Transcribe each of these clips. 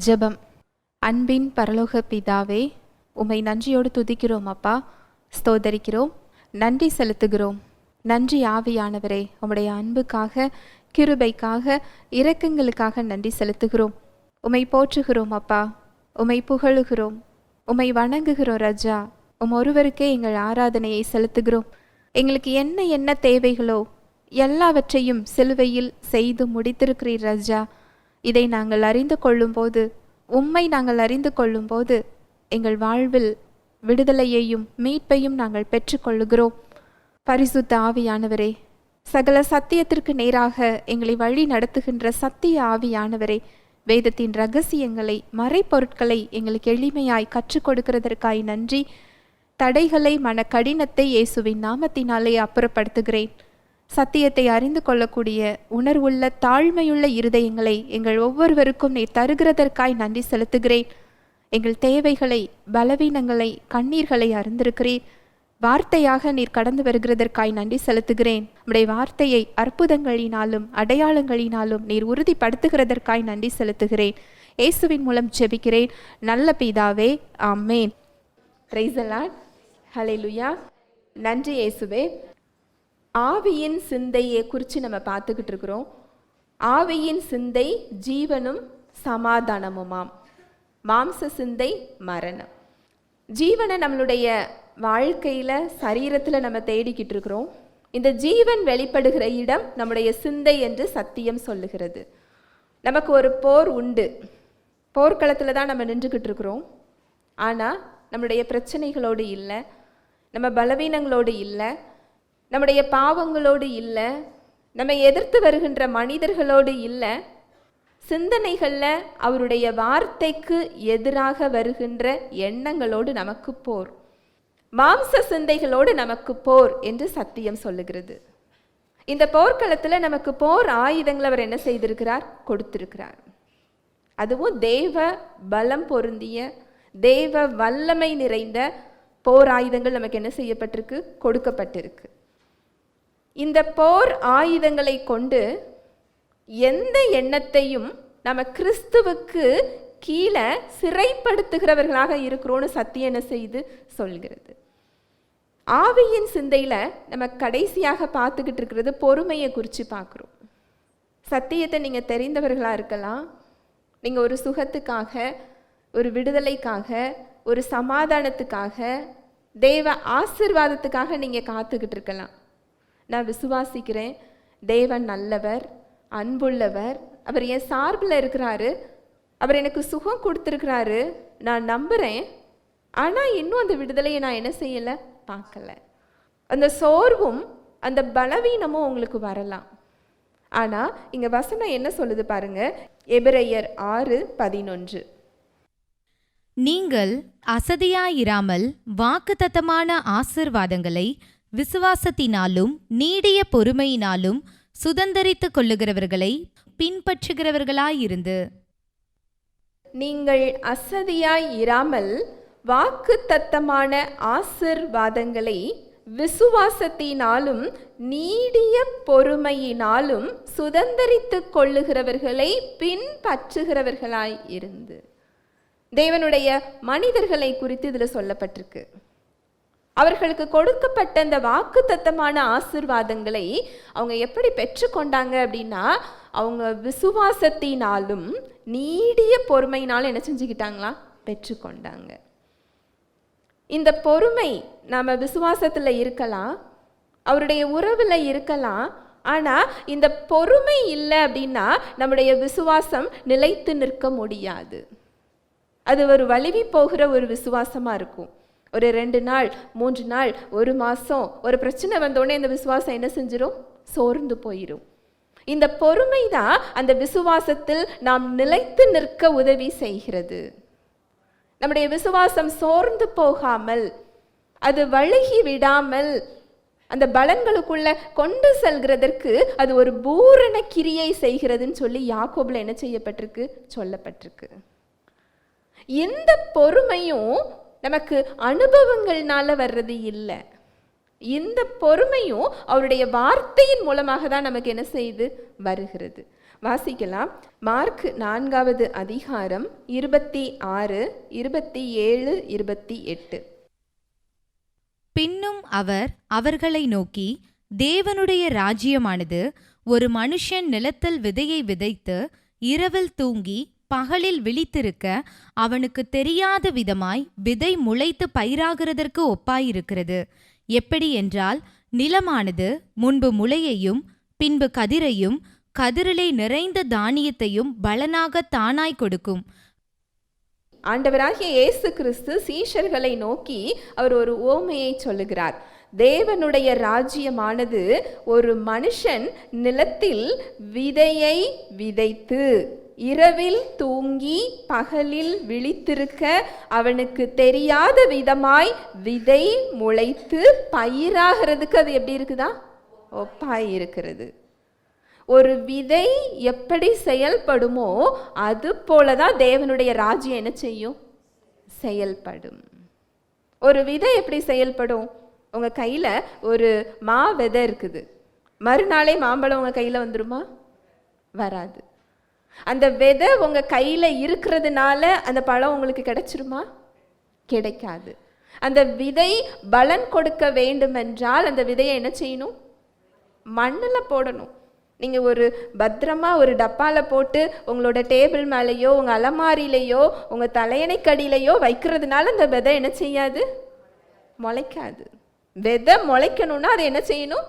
ஜெபம். அன்பின் பரலோக பிதாவே, உம்மை நன்றியோடு துதிக்கிறோம் அப்பா, ஸ்தோதரிக்கிறோம், நன்றி செலுத்துகிறோம். நன்றி ஆவியானவரே, உம்முடைய அன்புக்காக, கிருபைக்காக, இரக்கங்களுக்காக நன்றி செலுத்துகிறோம். உம்மை போற்றுகிறோம் அப்பா, உம்மை புகழுகிறோம், உம்மை வணங்குகிறோம் ராஜா. ஒருவருக்கே எங்கள் ஆராதனையை செலுத்துகிறோம். எங்களுக்கு என்ன என்ன தேவைகளோ எல்லாவற்றையும் சிலுவையில் செய்து முடித்திருக்கிறீர் ராஜா. இதை நாங்கள் அறிந்து கொள்ளும்போது, உம்மை நாங்கள் அறிந்து கொள்ளும்போது எங்கள் வாழ்வில் விடுதலையையும் மீட்பையும் நாங்கள் பெற்றுக்கொள்ளுகிறோம். பரிசுத்த ஆவியானவரே, சகல சத்தியத்திற்கு நேராக எங்களை வழி நடத்துகின்ற சத்திய ஆவியானவரே, வேதத்தின் இரகசியங்களை, மறைப்பொருட்களை எங்களுக்கு எளிமையாய் கற்றுக் கொடுக்கிறதற்காய் நன்றி. தடைகளை, மன கடினத்தை இயேசுவின் நாமத்தினாலே அப்புறப்படுத்துகிறேன். சத்தியத்தை அறிந்து கொள்ளக்கூடிய உணர்வுள்ள தாழ்மையுள்ள இருதயங்களை எங்கள் ஒவ்வொருவருக்கும் நீர் தருகிறதற்காய் நன்றி செலுத்துகிறேன். எங்கள் தேவைகளை, பலவீனங்களை, கண்ணீர்களை அறிந்திருக்கிறீர். வார்த்தையாக நீர் கடந்து வருகிறதற்காய் நன்றி செலுத்துகிறேன். உம்முடைய வார்த்தையை அற்புதங்களினாலும் அடையாளங்களினாலும் நீர் உறுதிப்படுத்துகிறதற்காய் நன்றி செலுத்துகிறேன். இயேசுவின் மூலம் ஜெபிக்கிறேன் நல்ல பிதாவே, ஆமென். Praise the Lord. ஹல்லேலூயா. நன்றி இயேசுவே. ஆவியின் சிந்தையை குறித்து நம்ம பார்த்துக்கிட்டு இருக்கிறோம். ஆவியின் சிந்தை ஜீவனும் சமாதானமுமாம், மாம்ச சிந்தை மரணம். ஜீவனை நம்மளுடைய வாழ்க்கையில், சரீரத்தில் நம்ம தேடிக்கிட்டு இருக்கிறோம். இந்த ஜீவன் வெளிப்படுகிற இடம் நம்முடைய சிந்தை என்று சத்தியம் சொல்லுகிறது. நமக்கு ஒரு போர் உண்டு. போர்க்களத்தில் தான் நம்ம நின்றுக்கிட்டு இருக்கிறோம். ஆனால் நம்முடைய பிரச்சனைகளோடு இல்லை, நம்ம பலவீனங்களோடு இல்லை, நம்முடைய பாவங்களோடு இல்லை, நம்ம எதிர்த்து வருகின்ற மனிதர்களோடு இல்லை, சிந்தனைகளில் அவருடைய வார்த்தைக்கு எதிராக வருகின்ற எண்ணங்களோடு நமக்கு போர், மாம்ச சிந்தைகளோடு நமக்கு போர் என்று சத்தியம் சொல்லுகிறது. இந்த போர்க்களத்தில் நமக்கு போர் ஆயுதங்கள் அவர் என்ன செய்திருக்கிறார்? கொடுத்திருக்கிறார். அதுவும் தேவ பலம் பொருந்திய, தேவ வல்லமை நிறைந்த போர் ஆயுதங்கள் நமக்கு என்ன செய்யப்பட்டிருக்கு? கொடுக்கப்பட்டிருக்கு. இந்த போர் ஆயுதங்களை கொண்டு எந்த எண்ணத்தையும் நம்ம கிறிஸ்துவுக்கு கீழே சிறைப்படுத்துகிறவர்களாக இருக்கிறோன்னு சத்தியம் என்ன செய்து சொல்கிறது. ஆவியின் சிந்தையில் நம்ம கடைசியாக பார்த்துக்கிட்டு இருக்கிறது பொறுமையை குறித்து பார்க்குறோம். சத்தியத்தை நீங்கள் தெரிந்தவர்களாக இருக்கலாம். நீங்கள் ஒரு சுகத்துக்காக, ஒரு விடுதலைக்காக, ஒரு சமாதானத்துக்காக, தேவ ஆசீர்வாதத்துக்காக நீங்கள் காத்துக்கிட்டு இருக்கலாம். நான் விசுவாசிக்கிறேன், தேவன் நல்லவர், அன்புள்ளவர், அவர் என் சார்பில் இருக்கிறாரு, அவர் எனக்கு சுகம் கொடுத்துருக்கிறாரு, நான் நம்புகிறேன். ஆனால் இன்னும் அந்த விடுதலையை நான் என்ன செய்யலை? பார்க்கல. அந்த சோர்வும் அந்த பலவீனமும் உங்களுக்கு வரலாம். ஆனால் இங்கே வசனம் என்ன சொல்லுது பாருங்க, எபிரெயர் 6:11. நீங்கள் அசதியாயிராமல் வாக்குத்தத்தமான ஆசீர்வாதங்களை விசுவாசத்தினாலும் நீடிய பொறுமையினாலும் சுதந்தரித்துக் கொள்ளுகிறவர்களை பின்பற்றுகிறவர்களாயிருந்து. நீங்கள் அசதியாய் இராமல் வாக்குத்தத்தமான ஆசீர்வாதங்களை விசுவாசத்தினாலும் நீடிய பொறுமையினாலும் சுதந்தரித்துக் கொள்ளுகிறவர்களை பின்பற்றுகிறவர்களாய் இருந்து. தேவனுடைய மனிதர்களை குறித்து இதில் சொல்லப்பட்டிருக்கு. அவர்களுக்கு கொடுக்கப்பட்ட இந்த வாக்குத்தத்தமான ஆசீர்வாதங்களை அவங்க எப்படி பெற்றுக்கொண்டாங்க அப்படின்னா, அவங்க விசுவாசத்தினாலும் நீடிய பொறுமையினாலும் என்ன செஞ்சுக்கிட்டாங்களா? பெற்றுக்கொண்டாங்க. இந்த பொறுமை, நாம் விசுவாசத்தில் இருக்கலாம், அவருடைய உறவில் இருக்கலாம். ஆனால் இந்த பொறுமை இல்லை அப்படின்னா நம்முடைய விசுவாசம் நிலைத்து நிற்க முடியாது. அது ஒரு வலிவி போகிற ஒரு விசுவாசமாக இருக்கும். ஒரு 2 நாள், 3 நாள், 1 மாதம் ஒரு பிரச்சனை வந்தோடனே இந்த விசுவாசம் என்ன செஞ்சிடும்? சோர்ந்து போயிடும். இந்த பொறுமை தான் அந்த விசுவாசத்தில் நாம் நிலைத்து நிற்க உதவி செய்கிறது. நம்முடைய விசுவாசம் சோர்ந்து போகாமல், அது வழுகி விடாமல், அந்த பலன்களுக்குள்ள கொண்டு செல்கிறதற்கு அது ஒரு பூரண கிரியை செய்கிறதுன்னு சொல்லி யாக்கோபில் என்ன செய்யப்பட்டிருக்கு? சொல்லப்பட்டிருக்கு. இந்த பொறுமையும் நமக்கு அனுபவங்கள்னால வர்றது இல்லை. இந்த பொறுமையும் அவருடைய வார்த்தையின் மூலமாக தான் நமக்கு என்ன செய்து வருகிறது. வாசிக்கலாம். மார்க் 4வது அதிகாரம் 26, 27, 28. பின்னும் அவர் அவர்களை நோக்கி, தேவனுடைய ராஜ்யமானது ஒரு மனுஷன் நிலத்தில் விதையை விதைத்து இரவில் தூங்கி பகலில் விழித்திருக்க அவனுக்கு தெரியாத விதமாய் விதை முளைத்து பயிராகிறதற்கு ஒப்பாயிருக்கிறது. எப்படி என்றால், நிலமானது முன்பு முளையையும் பின்பு கதிரையும் கதிரிலே நிறைந்த தானியத்தையும் பலனாக தானாய் கொடுக்கும். ஆண்டவராகிய இயேசு கிறிஸ்து சீஷர்களை நோக்கி அவர் ஒரு உவமையை சொல்லுகிறார். தேவனுடைய ராஜ்யமானது ஒரு மனுஷன் நிலத்தில் விதையை விதைத்து இரவில் தூங்கி பகலில் விழித்திருக்க அவனுக்கு தெரியாத விதமாய் விதை முளைத்து பயிராகிறதுக்கு அது எப்படி இருக்குதா? ஒப்பாய் இருக்கிறது. ஒரு விதை எப்படி செயல்படுமோ அது போலதான் தேவனுடைய ராஜ்யம் என்ன செய்யும்? செயல்படும். ஒரு விதை எப்படி செயல்படும்? உங்க கையில ஒரு மா விதை இருக்குது, மறுநாளே மாம்பழம் உங்க கையில வந்துருமா? வராது. அந்த விதை உங்க கையில இருக்கிறதுனால அந்த பழம் உங்களுக்கு கிடைச்சிருமா? கிடைக்காது. அந்த விதை பலன் கொடுக்க வேண்டும் என்றால் அந்த விதையை என்ன செய்யணும்? மண்ணில் போடணும். நீங்கள் ஒரு பத்திரமா ஒரு டப்பாவில் போட்டு உங்களோட டேபிள் மேலேயோ உங்கள் அலமாரியிலையோ உங்கள் தலையணைக்கடியிலையோ வைக்கிறதுனால அந்த விதை என்ன செய்யாது? முளைக்காது. விதை முளைக்கணும்னா அது என்ன செய்யணும்?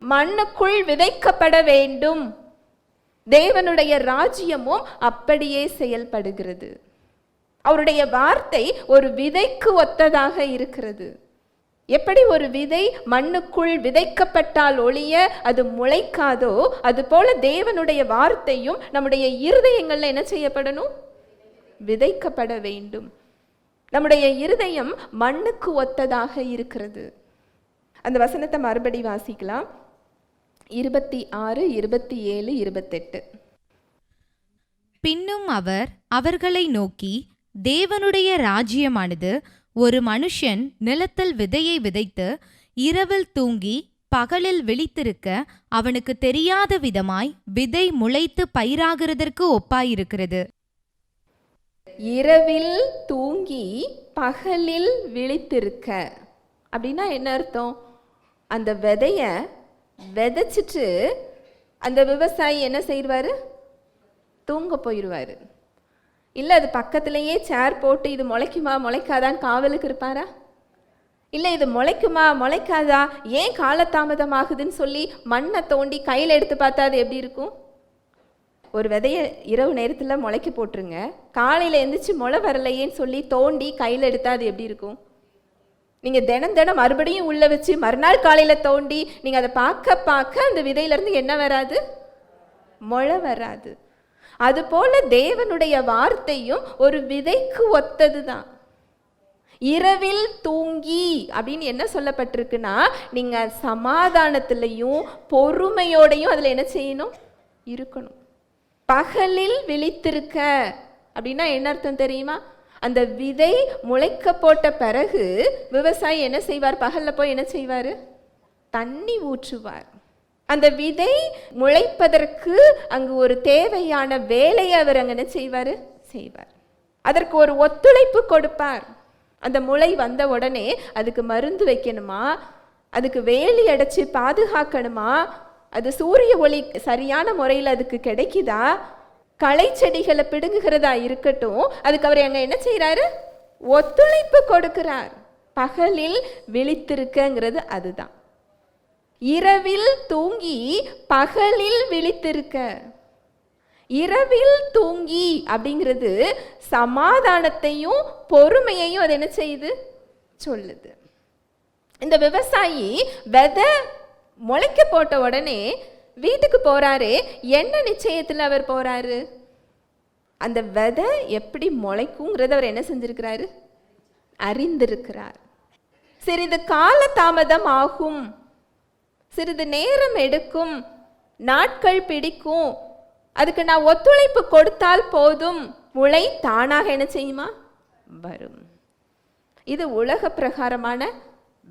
மண்ணுக்குள் விதைக்கப்பட வேண்டும். தேவனுடைய ராஜ்யமும் அப்படியே செயல்படுகிறது. அவருடைய வார்த்தை ஒரு விதைக்கு ஒத்ததாக இருக்கிறது. எப்படி ஒரு விதை மண்ணுக்குள் விதைக்கப்பட்டால் ஒழிய அது முளைக்காதோ, அதுபோல தேவனுடைய வார்த்தையும் நம்முடைய இருதயங்கள்ல என்ன செய்யப்படணும்? விதைக்கப்பட வேண்டும். நம்முடைய இருதயம் மண்ணுக்கு ஒத்ததாக இருக்கிறது. அந்த வசனத்தை மறுபடி வாசிக்கலாம். 26, 27, 28. பின்னும் அவர் அவர்களை நோக்கி, தேவனுடைய ராஜ்யமானது ஒரு மனுஷன் நிலத்தில் விதையை விதைத்து இரவில் தூங்கி பகலில் விழித்திருக்க அவனுக்கு தெரியாத விதமாய் விதை முளைத்து பயிராகிறதற்கு ஒப்பாயிருக்கிறது. இரவில் தூங்கி பகலில் விழித்திருக்க அப்படின்னா என்ன அர்த்தம்? அந்த விதைய விதைச்சிட்டு அந்த விவசாயி என்ன செய்வாரு? தூங்க போயிடுவாரு. இல்லை அது பக்கத்துலேயே சேர் போட்டு இது முளைக்குமா முளைக்காதான்னு காவலுக்கு இருப்பாரா? இல்லை இது முளைக்குமா முளைக்காதா, ஏன் காலதாமதமாகுதுன்னு சொல்லி மண்ணை தோண்டி கையில் எடுத்து பார்த்தா அது எப்படி இருக்கும்? ஒரு விதையை இரவு நேரத்தில் முளைக்க போட்டுருங்க, காலையில் எழுந்திரிச்சு முளை வரலையேன்னு சொல்லி தோண்டி கையில் எடுத்தால் அது எப்படி இருக்கும்? நீங்கள் தினம் மறுபடியும் உள்ளே வச்சு மறுநாள் காலையில் தோண்டி நீங்கள் அதை பார்க்க அந்த விதையிலேருந்து என்ன வராது? முளை வராது. அதுபோல தேவனுடைய வார்த்தையும் ஒரு விதைக்கு ஒத்தது தான். இரவில் தூங்கி அப்படின்னு என்ன சொல்லப்பட்டிருக்குன்னா, நீங்கள் சமாதானத்திலையும் பொறுமையோடையும் அதில் என்ன செய்யணும்? இருக்கணும். பகலில் விழித்திருக்க அப்படின்னா என்ன அர்த்தம் தெரியுமா? அந்த விதை முளைக்க போட்ட பிறகு விவசாயி என்ன செய்வார்? பகலில் போய் என்ன செய்வார்? தண்ணி ஊற்றுவார். அந்த விதை முளைப்பதற்கு அங்கு ஒரு தேவையான வேலையை அவர் அங்கே என்ன செய்வார்? செய்வார். அதற்கு ஒரு ஒத்துழைப்பு கொடுப்பார். அந்த முளை வந்த உடனே அதுக்கு மருந்து வைக்கணுமா, அதுக்கு வேலி அடைச்சி பாதுகாக்கணுமா, அது சூரிய ஒளி சரியான முறையில் அதுக்கு கிடைக்குதா, களை செடிகளை பிடுங்குகிறதா இருக்கட்டும், அதுக்கு அவர் அங்கே என்ன செய்கிறாரு? ஒத்துழைப்பு கொடுக்கிறார். பகலில் விழித்திருக்கங்கிறது அதுதான். இரவில் தூங்கி பகலில் விழித்திருக்க. இரவில் தூங்கி அப்படிங்கிறது சமாதானத்தையும் பொறுமையையும் அது என்ன செய்யுது? சொல்லுது. இந்த விவசாயி விதை முளைக்க போட்ட உடனே வீட்டுக்கு போறாரு. என்ன நிச்சயத்தில் அவர் போறாரு? அந்த விதை எப்படி முளைக்குங்கிறத அவர் என்ன செஞ்சிருக்கிறாரு? அறிந்திருக்கிறார். சிறிது கால தாமதம் ஆகும், சிறிது நேரம் எடுக்கும், நாட்கள் பிடிக்கும், அதுக்கு நான் ஒத்துழைப்பு கொடுத்தால் போதும், முளை தானாக என்ன செய்யுமா? வரும். இது உலக பிரகாரமான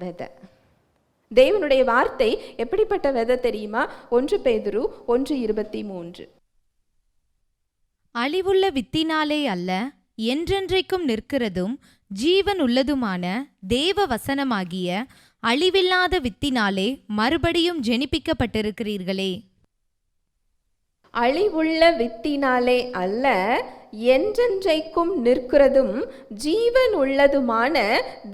விதை. தேவனுடைய வார்த்தை எப்படிப்பட்ட விதை தெரியுமா? 1 பேதுரு 1:23. அழிவுள்ள வித்தினாலே அல்ல, என்றென்றைக்கும் நிற்கிறதும் ஜீவன் உள்ளதுமான தேவ வசனமாகிய அழிவில்லாத வித்தினாலே மறுபடியும் ஜெனிப்பிக்கப்பட்டிருக்கிறீர்களே. அழிவுள்ள வித்தினாலே அல்ல, என்றென்றைக்கும் நிற்கிறதும் ஜீவன் உள்ளதுமான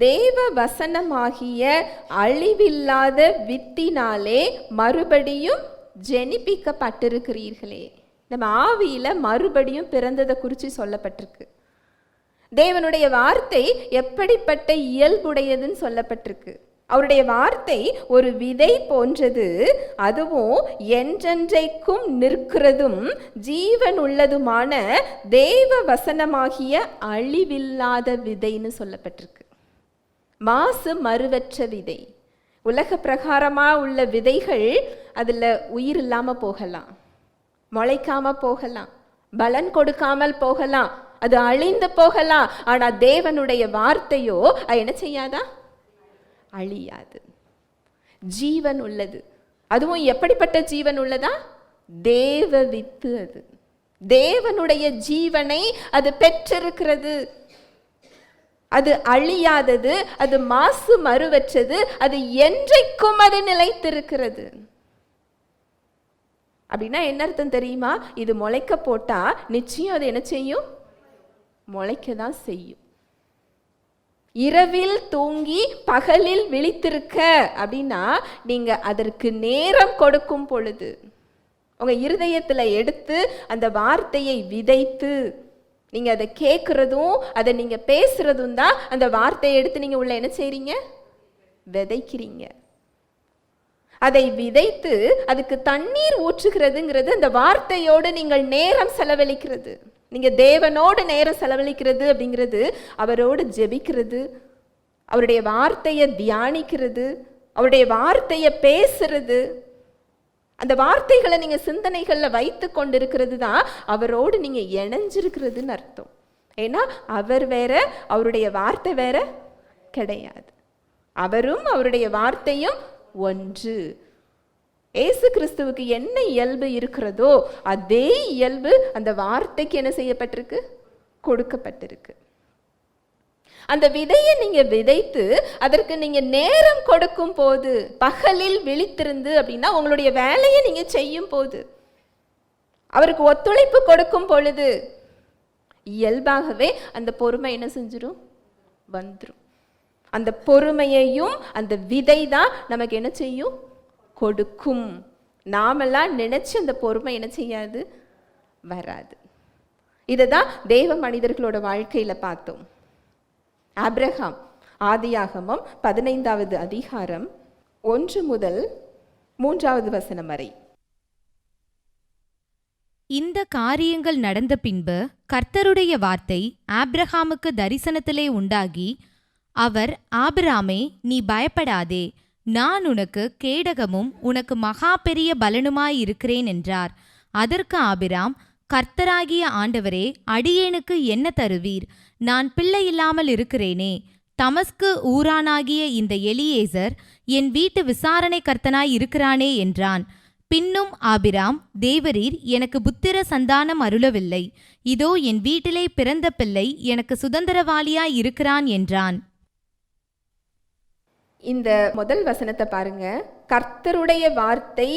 தேவ வசனமாகிய அழிவில்லாத வித்தினாலே மறுபடியும் ஜெனிப்பிக்கப்பட்டிருக்கிறீர்களே. நம்ம ஆவியில மறுபடியும் பிறந்ததை குறித்து சொல்லப்பட்டிருக்கு. தேவனுடைய வார்த்தை எப்படிப்பட்ட இயல்புடையதுன்னு சொல்லப்பட்டிருக்கு. அவருடைய வார்த்தை ஒரு விதை போன்றது, அதுவும் என்றென்றைக்கும் நிற்கிறதும் ஜீவன் உள்ளதுமான தேவ வசனமாகிய அழிவில்லாத விதைன்னு சொல்லப்பட்டிருக்கு. மாசு மறுவற்ற விதை. உலக பிரகாரமா உள்ள விதைகள் அதுல உயிர் இல்லாம போகலாம், முளைக்காம போகலாம், பலன் கொடுக்காமல் போகலாம், அது அழிந்து போகலாம். ஆனா தேவனுடைய வார்த்தையோ என்ன செய்யாதா? அழியாது, ஜீவன் உள்ளது. அதுவும் எப்படிப்பட்ட ஜீவன் உள்ளதா? தேவ வித்து. அது தேவனுடைய ஜீவனை அது பெற்றிருக்கிறது. அது அழியாதது, அது மாசு மறுவற்றது, அது என்றைக்கும் அது நிலைத்திருக்கிறது. அப்படின்னா என்ன அர்த்தம் தெரியுமா? இது முளைக்க போட்டா நிச்சயம் அது என்ன செய்யும்? முளைக்க தான் செய்யும். இரவில் தூங்கி பகலில் விழித்திருக்க அப்படின்னா நீங்க அதற்கு நேரம் கொடுக்கும் பொழுது, உங்க இருதயத்துல எடுத்து அந்த வார்த்தையை விதைத்து நீங்க அதை கேட்கறதும் அதை நீங்க பேசுறதும் தான் அந்த வார்த்தையை எடுத்து நீங்க உள்ள என்ன செய்றீங்க? விதைக்கிறீங்க. அதை விதைத்து அதுக்கு தண்ணீர் ஊற்றுகிறதுங்கிறது அந்த வார்த்தையோடு நீங்கள் நேரம் செலவழிக்கிறது. நீங்க தேவனோடு நேரம் செலவழிக்கிறது அப்படிங்கிறது அவரோடு ஜெபிக்கிறது, அவருடைய வார்த்தையை தியானிக்கிறது, அவருடைய வார்த்தையை பேசுறது. அந்த வார்த்தைகளை நீங்க சிந்தனைகள்ல வைத்து கொண்டிருக்கிறது தான் அவரோடு நீங்க இணைஞ்சிருக்கிறதுன்னு அர்த்தம். ஏன்னா அவர் வேற, அவருடைய வார்த்தை வேற கிடையாது. அவரும் அவருடைய வார்த்தையும் ஒன்று. ஏசு கிறிஸ்துவுக்கு என்ன இயல்பு இருக்கிறதோ அதே இயல்பு அந்த வார்த்தைக்கு என்ன செய்யப்பட்டிருக்கு? கொடுக்கப்பட்டிருக்கு. அந்த விதையை நீங்க விதைத்து அதற்கு நீங்க நேரம் கொடுக்கும் போது, பகலில் விழித்திருந்து அப்படின்னா உங்களுடைய வேலையை நீங்க செய்யும் போது, அவருக்கு ஒத்துழைப்பு கொடுக்கும் பொழுது இயல்பாகவே அந்த பொறுமை என்ன செஞ்சிடும்? வந்துடும். அந்த பொறுமையையும் அந்த விதை தான் நமக்கு என்ன செய்யும்? கொடுக்கும். நாமெல்லாம் நினைச்சு அந்த பொறுமை என்ன செய்யாது? வராது. இதை தான் தேவ மனிதர்களோட வாழ்க்கையில பார்த்தோம். ஆபிரகாம், ஆதியாகமம் 15வது அதிகாரம் 1 முதல் 3வது வசனம் வரை. இந்த காரியங்கள் நடந்த பின்பு கர்த்தருடைய வார்த்தை ஆபிரகாமுக்கு தரிசனத்திலே உண்டாகி, அவர், ஆபிராமே, நீ பயப்படாதே, நான் உனக்கு கேடகமும் உனக்கு மகா பெரிய பலனுமாயிருக்கிறேன் என்றார். அதற்கு ஆபிராம், கர்த்தராகிய ஆண்டவரே, அடியேனுக்கு என்ன தருவீர்? நான் பிள்ளை இல்லாமல் இருக்கிறேனே. தமஸ்கு ஊரானாகிய இந்த எலியேசர் என் வீட்டு விசாரணை கர்த்தனாய் இருக்கிறானே என்றான். பின்னும் ஆபிராம், தேவரீர் எனக்கு புத்திர சந்தானம் அருளவில்லை, இதோ என் வீட்டிலே பிறந்த பிள்ளை எனக்கு சுதந்திரவாளியாய் இருக்கிறான் என்றான். இந்த முதல் வசனத்தை பாருங்க. கர்த்தருடைய வார்த்தை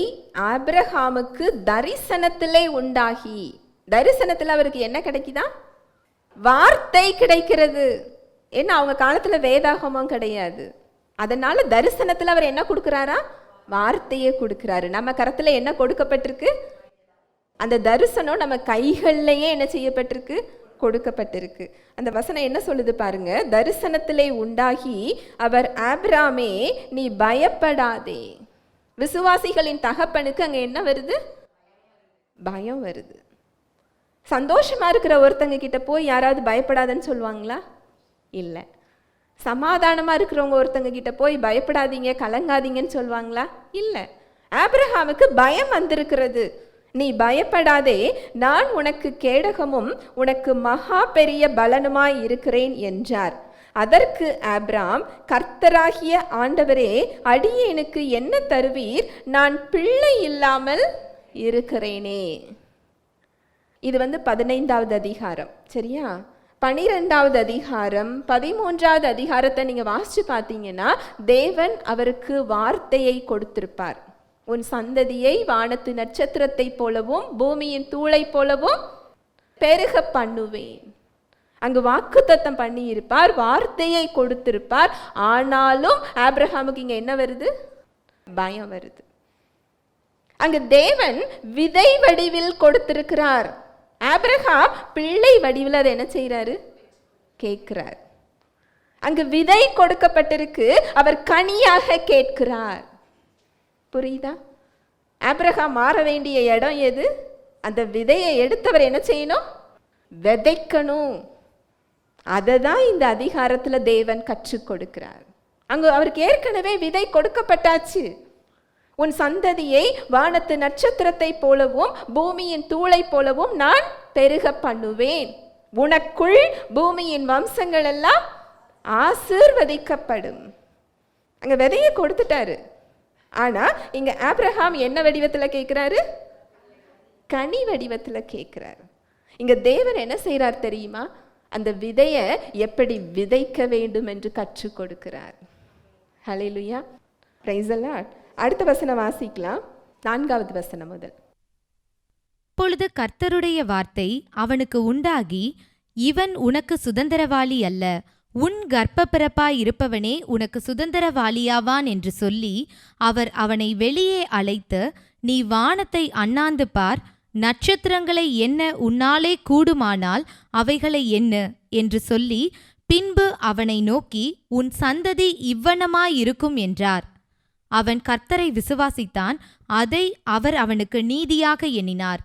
ஆபிரகாமுக்கு தரிசனத்திலே உண்டாகி. தரிசனத்தில் அவருக்கு என்ன கிடைக்குதா? வார்த்தை கிடைக்கிறது. ஏன்னா அவங்க காலத்துல வேதாகமம் கிடையாது. அதனால தரிசனத்தில் அவர் என்ன கொடுக்கிறாரா? வார்த்தையே கொடுக்கிறாரு. நம்ம கரத்துல என்ன கொடுக்கப்பட்டிருக்கு? அந்த தரிசனம் நம்ம கைகள்லயே என்ன செய்யப்பட்டிருக்கு? கொடுக்கப்பட்டிருக்கு. அந்த வசனம் என்ன சொல்லுது பாருங்க. தரிசனத்திலே உண்டாகி அவர், ஆபிராமே, நீ பயப்படாதே. விசுவாசிகளின் தகப்பனுக்கு அங்க என்ன வருது? பயம் வருது. சந்தோஷமா இருக்கிற ஒருத்தங்க கிட்ட போய் யாராவது பயப்படாதன்னு சொல்லுவாங்களா? இல்லை. சமாதானமா இருக்கிறவங்க ஒருத்தங்க கிட்ட போய் பயப்படாதீங்க, கலங்காதீங்கன்னு சொல்லுவாங்களா? இல்லை. ஆபிரகாமுக்கு பயம் வந்திருக்கிறது. நீ பயப்படாதே, நான் உனக்கு கேடகமும் உனக்கு மகா பெரிய பலனுமாய் இருக்கிறேன் என்றார். அதற்கு ஆபிராம், கர்த்தராகிய ஆண்டவரே, அடியேனுக்கு என்ன தருவீர்? நான் பிள்ளை இல்லாமல் இருக்கிறேனே. இது 15வது அதிகாரம், சரியா? 12வது அதிகாரம் 13வது அதிகாரத்தை நீங்க வாசிச்சு பார்த்தீங்கன்னா தேவன் அவருக்கு வார்த்தையை கொடுத்திருப்பார். உன் சந்ததியை வானத்து நட்சத்திரத்தை போலவும் பூமியின் தூளை போலவும் பெருக பண்ணுவேன். அங்கு வாக்குத்தத்தம் பண்ணி இருப்பார், வார்த்தையை கொடுத்திருப்பார். ஆனாலும் ஆபிரகாமுக்கு இங்க என்ன வருது? பயம் வருது. அங்கு தேவன் விதை வடிவில் கொடுத்திருக்கிறார். ஆபிரகாம் பிள்ளை வடிவில் அதை என்ன செய்யறாரு? கேட்கிறார். அங்கு விதை கொடுக்கப்பட்டிருக்கு, அவர் கனியாக கேட்கிறார். புரியுதா? ஆபிரகாம் மாற வேண்டிய இடம் எது? அந்த விதையை எடுத்தவர் என்ன செய்யணும்? விதைக்கணும். அதை தான் இந்த அதிகாரத்தில் தேவன் கற்றுக் கொடுக்கிறார். அங்கு அவருக்கு ஏற்கனவே விதை கொடுக்கப்பட்டாச்சு. உன் சந்ததியை வானத்து நட்சத்திரத்தை போலவும் பூமியின் தூளை போலவும் நான் பெருக பண்ணுவேன். உனக்குள் பூமியின் வம்சங்கள் எல்லாம் ஆசீர்வதிக்கப்படும். அங்க விதையை கொடுத்துட்டாரு. ஆனா இங்க ஆபிரகாம் என்ன வடிவத்தில் கேட்கிறாரு? கனி வடிவத்தில் கேட்கிறார். இங்க தேவன் என்ன செய்யறார் தெரியுமா? அந்த விதையை எப்படி விதைக்க வேண்டும் என்று கற்றுக் கொடுக்கிறார். ஹல்லேலூயா, பிரைஸ் தி லார்ட். அடுத்த வசனம் வாசிக்கலாம், 4வது வசனம் முதல். அப்பொழுது கர்த்தருடைய வார்த்தை அவனுக்கு உண்டாகி, இவன் உனக்கு சுதந்திரவாளி அல்ல, உன் கர்ப்பப்பிறப்பாய் இருப்பவனே உனக்கு சுதந்திரவாளியாவான் என்று சொல்லி அவர் அவனை வெளியே அழைத்து, நீ வானத்தை அண்ணாந்து பார், நட்சத்திரங்களை எண்ண உன்னாலே கூடுமானால் அவைகளை எண்ணு என்று சொல்லி பின்பு அவனை நோக்கி, உன் சந்ததி இவ்வனமாயிருக்கும் என்றார். அவன் கர்த்தரை விசுவாசித்தான், அதை அவர் அவனுக்கு நீதியாக எண்ணினார்.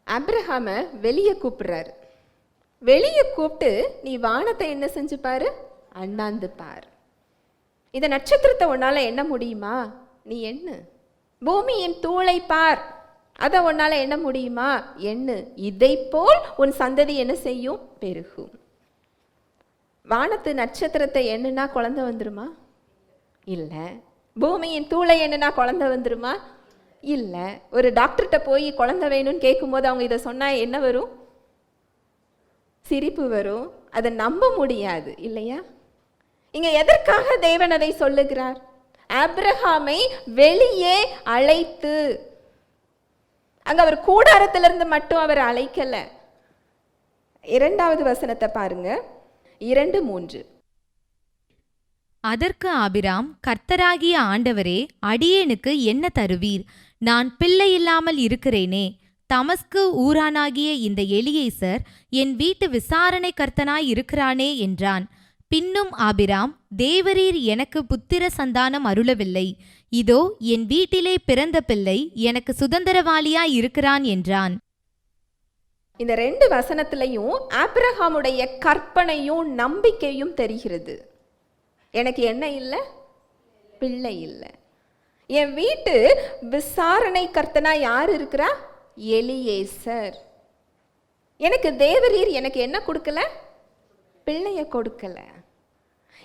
ஆபிரகாம வெளியே கூப்பிடுறாரு. வெளியே கூப்பிட்டு நீ வானத்தை என்ன செஞ்சு பாரு, அண்ணாந்து பார். இந்த நட்சத்திரத்தை உன்னால எண்ண முடியுமா? நீ எண்ணு. பூமியின் தூளை பார், அதை உன்னால எண்ண முடியுமா? எண்ணு. இதை போல் உன் சந்ததி என்ன செய்யும்? பெருகும். வானத்து நட்சத்திரத்தை எண்ணுனா குழந்தை வந்துருமா? இல்லை. பூமியின் தூளை எண்ணுனா குழந்தை வந்துருமா? இல்லை. ஒரு டாக்டர்கிட்ட போய் குழந்தை வேணும்னு கேட்கும்போது அவங்க இதை சொன்னா என்ன வரும்? சிரிப்பு வரும். அதை நம்ப முடியாது இல்லையா? இங்க எதற்காக தேவன் அதை சொல்லுகிறார்? ஆபிரகாமை வெளியே அழைத்து, அங்க அவர் கூடாரத்திலிருந்து மட்டும் அவர் அழைக்கல. 2வது வசனத்தை பாருங்க, 2:3. அதற்கு ஆபிராம், கர்த்தராகிய ஆண்டவரே, அடியேனுக்கு என்ன தருவீர்? நான் பிள்ளை இல்லாமல் இருக்கிறேனே. தமஸ்கு ஊரானாகிய இந்த எலியேசர் என் வீட்டு விசாரணை கர்த்தனாய் இருக்கிறானே என்றான். பின்னும் ஆபிராம், தேவரீர் எனக்கு புத்திர சந்தானம் அருளவில்லை, இதோ என் வீட்டிலே பிறந்த பிள்ளை எனக்கு சுதந்திரவாளியாய் இருக்கிறான் என்றான். இந்த 2 வசனத்திலையும் ஆபிரகாமுடைய கற்பனையும் நம்பிக்கையும் தெரிகிறது. எனக்கு என்ன இல்லை? பிள்ளை இல்லை. என் வீட்டு விசாரணை கர்த்தனா யார் இருக்கிறா? எலியேசர். எனக்கு தேவரீர் எனக்கு என்ன கொடுக்கல? பிள்ளைய கொடுக்கல.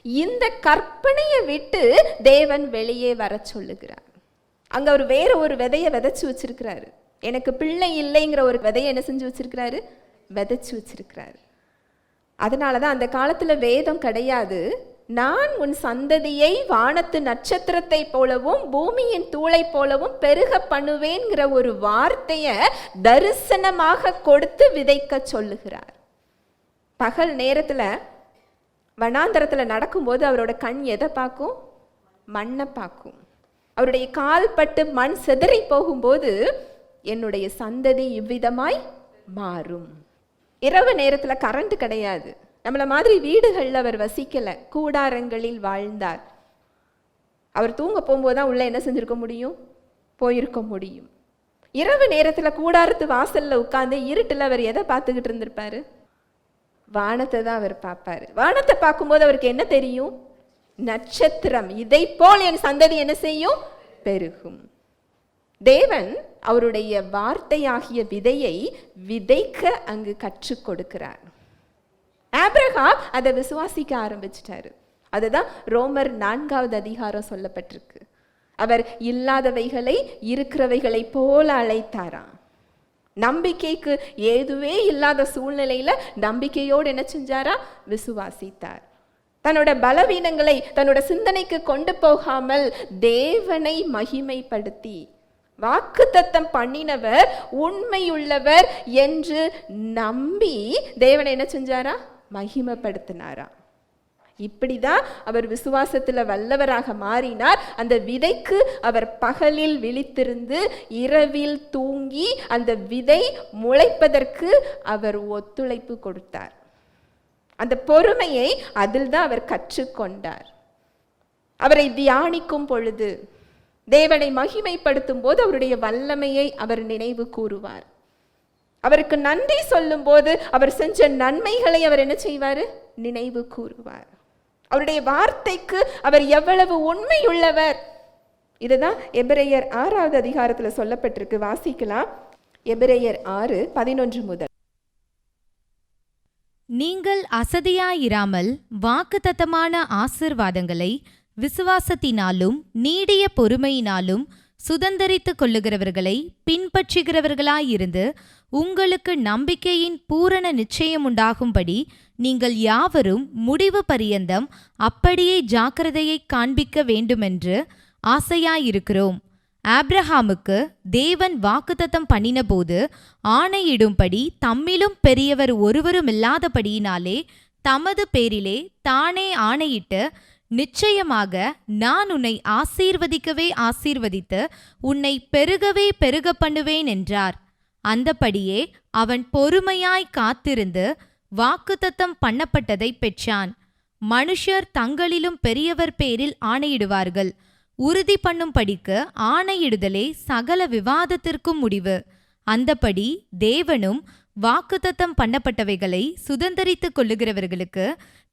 இந்த கற்பனையை விட்டு தேவன் வெளியே வர சொல்லுகிறார். அங்க அவர் வேற ஒரு விதையை விதைச்சு வச்சிருக்கிறாரு. எனக்கு பிள்ளை இல்லைங்கிற ஒரு விதையை என்ன செஞ்சு வச்சிருக்கிறாரு? விதைச்சு வச்சிருக்கிறாரு. அதனாலதான் அந்த காலத்துல வேதம் கிடையாது. நான் உன் சந்ததியை வானத்து நட்சத்திரத்தை போலவும் பூமியின் தூளை போலவும் பெருக பண்ணுவேன்கிற ஒரு வார்த்தையை தரிசனமாக கொடுத்து விதைக்க சொல்லுகிறார். பகல் நேரத்துல வனாந்தரத்துல நடக்கும்போது அவரோட கண் எதை பார்க்கும்? மண்ணை பார்க்கும். அவருடைய கால் பட்டு மண் சிதறி போகும்போது என்னுடைய சந்ததி இவ்விதமாய் மாறும். இரவு நேரத்துல கரண்ட் கிடையாது. நம்மள மாதிரி வீடுகளில் அவர் வசிக்கல, கூடாரங்களில் வாழ்ந்தார். அவர் தூங்க போகும்போது தான் உள்ள என்ன செஞ்சிருக்க முடியும்? போயிருக்க முடியும். இரவு நேரத்தில் கூடாரத்து வாசல்ல உட்கார்ந்து இருட்டில் அவர் எதை பார்த்துக்கிட்டு இருந்திருப்பாரு? வானத்தை தான் அவர் பார்ப்பாரு. வானத்தை பார்க்கும்போது அவருக்கு என்ன தெரியும்? நட்சத்திரம். இதை போல் என் சந்ததி என்ன செய்யும்? பெருகும். தேவன் அவருடைய வார்த்தையாகிய விதையை விதைக்க அங்கு கற்றுக் கொடுக்கிறார். ஆபிரகாம் அதை விசுவாசிக்க ஆரம்பிச்சிட்டாரு. அதுதான் ரோமர் 4வது அதிகாரம் சொல்லப்பட்டிருக்கு. அவர் இல்லாதவைகளை இருக்கிறவைகளை போல அழைத்தாராம். நம்பிக்கைக்கு ஏதுவே இல்லாத சூழ்நிலையில நம்பிக்கையோடு என்ன செஞ்சாரா? விசுவாசித்தார். தன்னோட பலவீனங்களை தன்னோட சிந்தனைக்கு கொண்டு போகாமல் தேவனை மகிமைப்படுத்தி, வாக்குத்தத்தம் பண்ணினவர் உண்மையுள்ளவர் என்று நம்பி தேவனை என்ன செஞ்சாரா? மகிமைப்படுத்தினாரா. இப்படிதான் அவர் விசுவாசத்துல வல்லவராக மாறினார். அந்த விதைக்கு அவர் பகலில் விழித்திருந்து இரவில் தூங்கி அந்த விதை முளைப்பதற்கு அவர் ஒத்துழைப்பு கொடுத்தார். அந்த பொறுமையை அதில் தான் அவர் கற்றுக்கொண்டார். அவரை தியானிக்கும் பொழுது, தேவனை மகிமைப்படுத்தும் போது அவருடைய வல்லமையை அவர் நினைவு கூறுவார். அவருக்கு நன்றி சொல்லும் போது அவர் செஞ்ச நன்மைகளை அவர் என்ன செய்வார்? நினைவு கூறுவார். அவருடைய வார்த்தைக்கு அவர் எவ்வளவு உண்மையுள்ளவர். இதுதான் எபிரேயர் 6வது அதிகாரத்தில் சொல்லப்பட்டிருக்கு. வாசிக்கலாம். எபிரேயர் 6:11 முதல். நீங்கள் அசதியாயிராமல் வாக்குத்தத்தமான ஆசீர்வாதங்களை விசுவாசத்தினாலும் நீடிய பொறுமையினாலும் சுதந்தரித்துக் கொள்ளுகிறவர்களை பின்பற்றுகிறவர்களாயிருந்து உங்களுக்கு நம்பிக்கையின் பூரண நிச்சயம் உண்டாகும்படி நீங்கள் யாவரும் முடிவு பரியந்தம் அப்படியே ஜாக்கிரதையை காண்பிக்க வேண்டுமென்று ஆசையாயிருக்கிறோம். ஆபிரகாமுக்கு தேவன் வாக்குத்தத்தம் பண்ணினபோது ஆணையிடும்படி தம்மிலும் பெரியவர் ஒருவருமில்லாதபடியினாலே தமது பேரிலே தானே ஆணையிட்டு, நிச்சயமாக நான் உன்னை ஆசீர்வதிக்கவே ஆசீர்வதித்து உன்னை பெருகவே பெருக பண்ணுவேன் என்றார். அந்தபடியே அவன் பொறுமையாய் காத்திருந்து வாக்குத்தத்தம் பண்ணப்பட்டதை பெற்றான். மனுஷர் தங்களிலும் பெரியவர் பேரில் ஆணையிடுவார்கள். உறுதி பண்ணும்படிக்கு ஆணையிடுதலே சகல விவாதத்திற்கும் முடிவு. அந்தபடி தேவனும் வாக்குத்தத்தம் பண்ணப்பட்டவைகளை சுதந்தரித்துக் கொள்ளுகிறவர்களுக்கு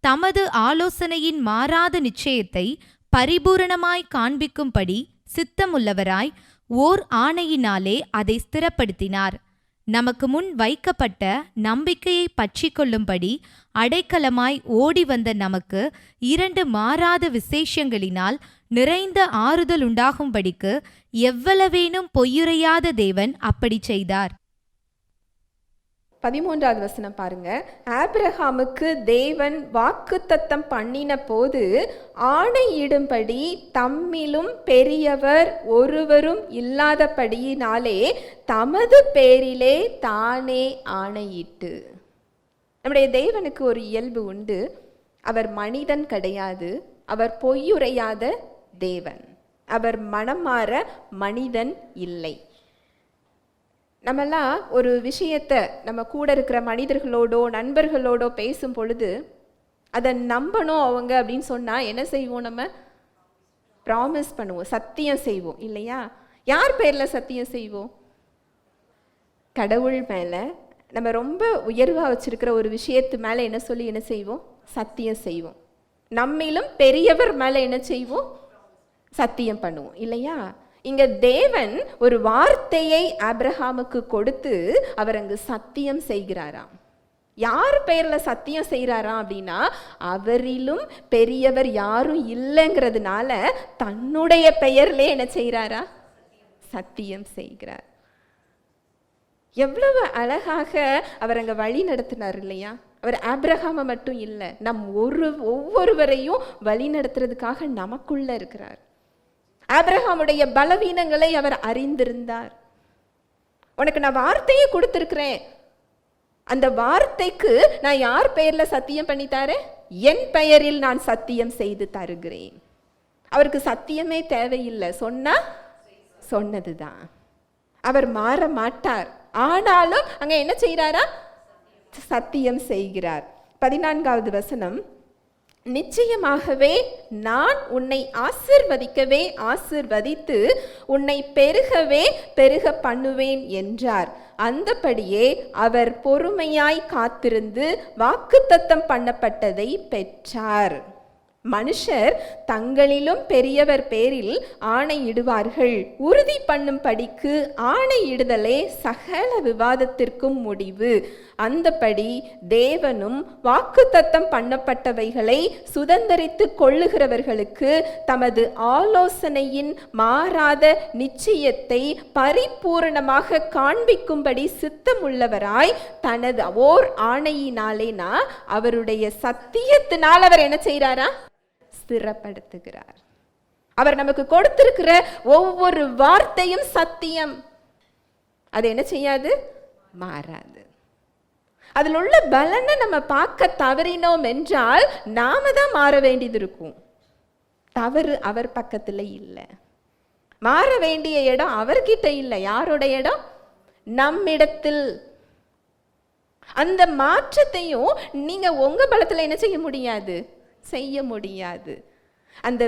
தமது ஆலோசனையின் மாறாத நிச்சயத்தை பரிபூரணமாய் காண்பிக்கும்படி சித்தமுள்ளவராய் ஓர் ஆணையினாலே அதை ஸ்திரப்படுத்தினார். நமக்கு முன் வைக்கப்பட்ட நம்பிக்கையை பற்றிக் கொள்ளும்படி அடைக்கலமாய் ஓடி வந்த நமக்கு 2 மாறாத விசேஷங்களினால் நிறைந்த ஆறுதல் உண்டாகும்படிக்கு எவ்வளவேனும் பொய்யுரையாத தேவன் அப்படி செய்தார். 13வது வசனம் பாருங்க. ஆபிரகாமுக்கு தேவன் வாக்குத்தத்தம் பண்ணின போது ஆணையிடும்படி தம்மிலும் பெரியவர் ஒருவரும் இல்லாதபடியினாலே தமது பேரிலே தானே ஆணையிட்டு. நம்முடைய தேவனுக்கு ஒரு இயல்பு உண்டு. அவர் மனிதன் கிடையாது. அவர் பொய்யுரையாத தேவன். அவர் மனம் மாற மனிதன் இல்லை. நம்மெல்லாம் ஒரு விஷயத்தை நம்ம கூட இருக்கிற மனிதர்களோடோ நண்பர்களோடோ பேசும் பொழுது அதை நம்பணும் அவங்க அப்படின்னு சொன்னால் என்ன செய்வோம்? நம்ம ப்ராமிஸ் பண்ணுவோம், சத்தியம் செய்வோம் இல்லையா? யார் பேரில் சத்தியம் செய்வோம்? கடவுள் மேலே. நம்ம ரொம்ப உயர்வாக வச்சுருக்கிற ஒரு விஷயத்து மேலே என்ன சொல்லி என்ன செய்வோம்? சத்தியம் செய்வோம். நம்மிலும் பெரியவர் மேலே என்ன செய்வோம்? சத்தியம் பண்ணுவோம் இல்லையா? இங்க தேவன் ஒரு வார்த்தையை ஆபிரகாமுக்கு கொடுத்து அவர் அங்கு சத்தியம் செய்கிறாராம். யார் பெயர்ல சத்தியம் செய்கிறாராம் அப்படின்னா, அவரிலும் பெரியவர் யாரும் இல்லைங்கிறதுனால தன்னுடைய பெயர்லே என்ன செய்கிறாரா? சத்தியம் செய்கிறார். எவ்வளவு அழகாக அவர் அங்க வழி நடத்தினார் இல்லையா? அவர் ஆபிரகாமை மட்டும் இல்லை, நம் ஒவ்வொருவரையும் வழி நடத்துறதுக்காக நமக்குள்ள இருக்கிறார். ஆபிரகாமுடைய பலவீனங்களை அவர் அறிந்திருந்தார். உனக்கு நான் வார்த்தையை கொடுத்திருக்கிறேன், அந்த வார்த்தைக்கு நான் யார் பெயர்ல சத்தியம் பண்ணி தரேன்? என் பெயரில் நான் சத்தியம் செய்து தருகிறேன். அவருக்கு சத்தியமே தேவையில்லை, சொன்னதுதான். அவர் மாற மாட்டார். ஆனாலும் அங்க என்ன செய்கிறாரா? சத்தியம் செய்கிறார். 14வது வசனம். நிச்சயமாகவே நான் உன்னை ஆசீர்வதிக்கவே ஆசீர்வதித்து உன்னை பெருகவே பெருக பண்ணுவேன் என்றார். அந்தபடியே அவர் பொறுமையாய் காத்திருந்து வாக்குத்தத்தம் பண்ணப்பட்டதை பெற்றார். மனுஷர் தங்களிலும் பெரியவர் பேரில் ஆணையிடுவார்கள். உறுதி பண்ணும்படிக்கு ஆணையிடுதலே சகல விவாதத்திற்கும் முடிவு. அந்தபடி தேவனும் வாக்குத்தத்தம் பண்ணப்பட்டவைகளை சுதந்தரித்து கொள்ளுகிறவர்களுக்கு தமது ஆலோசனையின் மாறாத நிச்சயத்தை பரிபூரணமாக காண்பிக்கும்படி சித்தமுள்ளவராய் தனது ஓர் ஆணையினாலேனா அவருடைய சத்தியத்தினால் அவர் என்ன செய்கிறாரா? ஸ்திரப்படுத்துகிறார். அவர் நமக்கு கொடுத்திருக்கிற ஒவ்வொரு வார்த்தையும் சத்தியம். அது என்ன செய்யாது? மாறாது. அதில் உள்ள பலனை நம்ம பார்க்க தவறினோம் என்றால் நாம தான் மாற வேண்டியது இருக்கும். தவறு அவர் பக்கத்தில் இல்லை. மாற வேண்டிய இடம் அவர்கிட்ட இல்லை. யாரோட இடம்? நம்மிடத்தில். அந்த மாற்றத்தையும் நீங்க உங்க பலத்தில் என்ன செய்ய முடியாது? செய்ய முடியாது. அந்த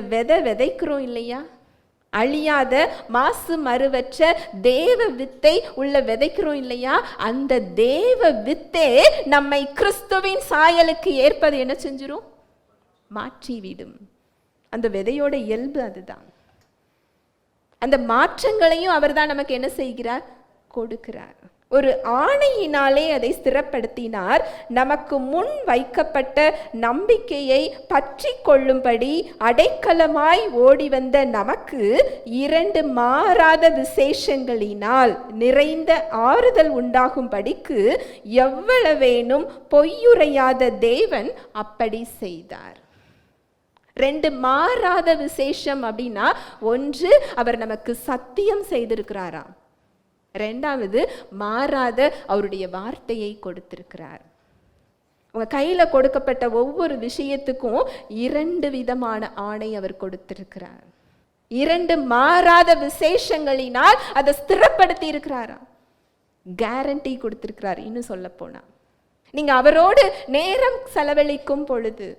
விதைக்கிறோம் இல்லையா? அழியாத மாசு மறுவற்ற தேவ வித்தை உள்ள விதைக்கிறோம் இல்லையா? அந்த தேவ வித்தே நம்மை கிறிஸ்துவின் சாயலுக்கு ஏற்பது என்ன செஞ்சிரும்? மாற்றிவிடும். அந்த விதையோட இயல்பு அதுதான். அந்த மாற்றங்களையும் அவர் தான் நமக்கு என்ன செய்கிறார்? கொடுக்கிறார். ஒரு ஆணையினாலே அதை ஸ்திரப்படுத்தினார். நமக்கு முன் வைக்கப்பட்ட நம்பிக்கையை பற்றி கொள்ளும்படி அடைக்கலமாய் ஓடி வந்த நமக்கு 2 மாறாத விசேஷங்களினால் நிறைந்த ஆறுதல் உண்டாகும்படிக்கு எவ்வளவேனும் பொய்யுரையாத தேவன் அப்படி செய்தார். 2 மாறாத விசேஷம் அப்படின்னா, ஒன்று அவர் நமக்கு சத்தியம் செய்திருக்கிறாராம். 2வது மாறாத அவருடைய வார்த்தையை கொடுத்திருக்கிறார். உங்க கையில கொடுக்கப்பட்ட ஒவ்வொரு விஷயத்துக்கும் 2 விதமான ஆணை அவர் கொடுத்திருக்கிறார். 2 மாறாத விசேஷங்களினால் அதை ஸ்திரப்படுத்தி இருக்கிறாராம். கேரண்டி கொடுத்திருக்கிறார். இன்னும் சொல்ல போனா, நீங்க அவரோடு நேரம் செலவழிக்கும் பொழுது,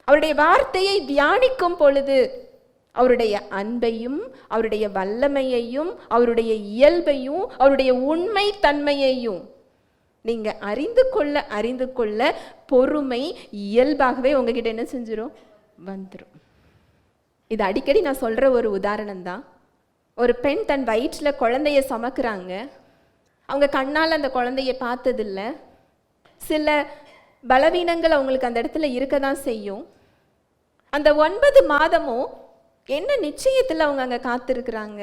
அவருடைய வார்த்தையை தியானிக்கும் பொழுது, அவருடைய அன்பையும் அவருடைய வல்லமையையும் அவருடைய இயல்பையும் அவருடைய உண்மை தன்மையையும் நீங்க அறிந்து கொள்ள பொறுமை இயல்பாகவே உங்ககிட்ட என்ன செஞ்சிரும்? வந்துடும். இது அடிக்கடி நான் சொல்ற ஒரு உதாரணம் தான். ஒரு பெண் தன் வயிற்றில் குழந்தைய சுமக்குறாங்க. அவங்க கண்ணால் அந்த குழந்தைய பார்த்ததில்லை. சில பலவீனங்கள் அவங்களுக்கு அந்த இடத்துல இருக்க தான் செய்யும். அந்த 9 மாதமும் என்ன நிச்சயத்தில் அவங்க அங்கே காத்திருக்கிறாங்க?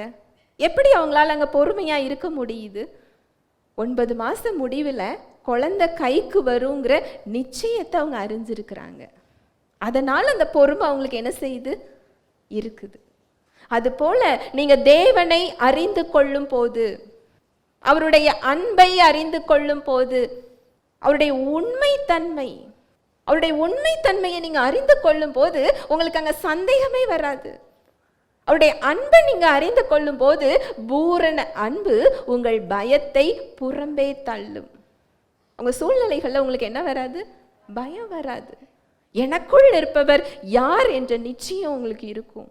எப்படி அவங்களால அங்கே பொறுமையாக இருக்க முடியுது? 9 மாதம் முடிவில் குழந்தை கைக்கு வருங்கிற நிச்சயத்தை அவங்க அறிஞ்சிருக்கிறாங்க. அதனால் அந்த பொறுமை அவங்களுக்கு என்ன செய்யுது? இருக்குது. அதுபோல நீங்கள் தேவனை அறிந்து கொள்ளும் போது, அவருடைய அன்பை அறிந்து கொள்ளும் போது, அவருடைய உண்மைத்தன்மையை நீங்கள் அறிந்து கொள்ளும் போது உங்களுக்கு அங்கே சந்தேகமே வராது. அவருடைய அன்பை நீங்கள் அறிந்து கொள்ளும் போது பூரண அன்பு உங்கள் பயத்தை புறம்பே தள்ளும். உங்கள் சூழ்நிலைகளில் உங்களுக்கு என்ன வராது? பயம் வராது. எனக்குள் இருப்பவர் யார் என்ற நிச்சயம் உங்களுக்கு இருக்கும்.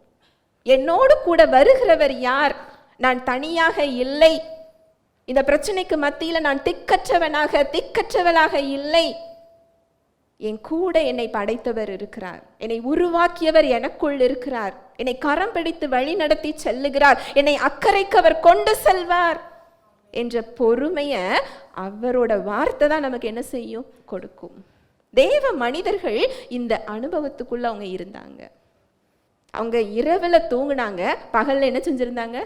என்னோடு கூட வருகிறவர் யார்? நான் தனியாக இல்லை. இந்த பிரச்சனைக்கு மத்தியில் நான் திக்கற்றவளாக இல்லை. என் கூட என்னை படைத்தவர் இருக்கிறார். என்னை உருவாக்கியவர் எனக்குள் இருக்கிறார். என்னை கரம் பிடித்து வழி நடத்தி செல்லுகிறார். என்னை அக்கறைக்கு அவர் கொண்டு செல்வார் என்ற பொறுமையை அவரோட வார்த்தை தான் நமக்கு என்ன செய்யும்? கொடுக்கும். தேவ மனிதர்கள் இந்த அனுபவத்துக்குள்ள அவங்க இருந்தாங்க. அவங்க இரவுல தூங்குனாங்க, பகல்ல என்ன செஞ்சிருந்தாங்க?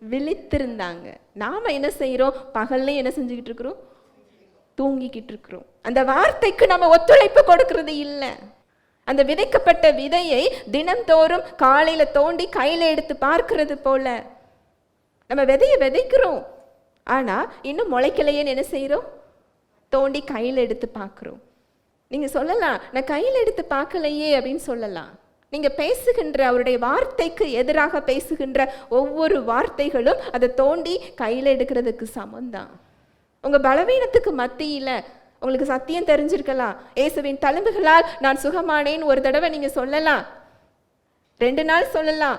விழித்திருந்தாங்க. நாம என்ன செய்யறோம்? பகல்ல என்ன செஞ்சுக்கிட்டு இருக்கிறோம்? தூங்கிக்கிட்டு இருக்கிறோம். அந்த வார்த்தைக்கு நம்ம ஒத்துழைப்பு கொடுக்கறது இல்லை. அந்த விதைக்கப்பட்ட விதையை தினந்தோறும் காலையில தோண்டி கையில எடுத்து பார்க்கிறது போல நம்ம விதையை விதைக்கிறோம். ஆனா இன்னும் முளைக்கலையேன்னு என்ன செய்யறோம்? தோண்டி கையில எடுத்து பார்க்கிறோம். நீங்க சொல்லலாம், நான் கையில எடுத்து பார்க்கலையே அப்படின்னு சொல்லலாம். நீங்க பேசுகின்ற அவருடைய வார்த்தைக்கு எதிராக பேசுகின்ற ஒவ்வொரு வார்த்தைகளும் அதை தோண்டி கையில எடுக்கிறதுக்கு சமம்தான். உங்க பலவீனத்துக்கு மத்தியில உங்களுக்கு சத்தியம் தெரிஞ்சிருக்கலாம். இயேசுவின் தழும்புகளால் நான் சுகமானேன்னு ஒரு தடவை நீங்க சொல்லலாம், 2 நாள் சொல்லலாம்,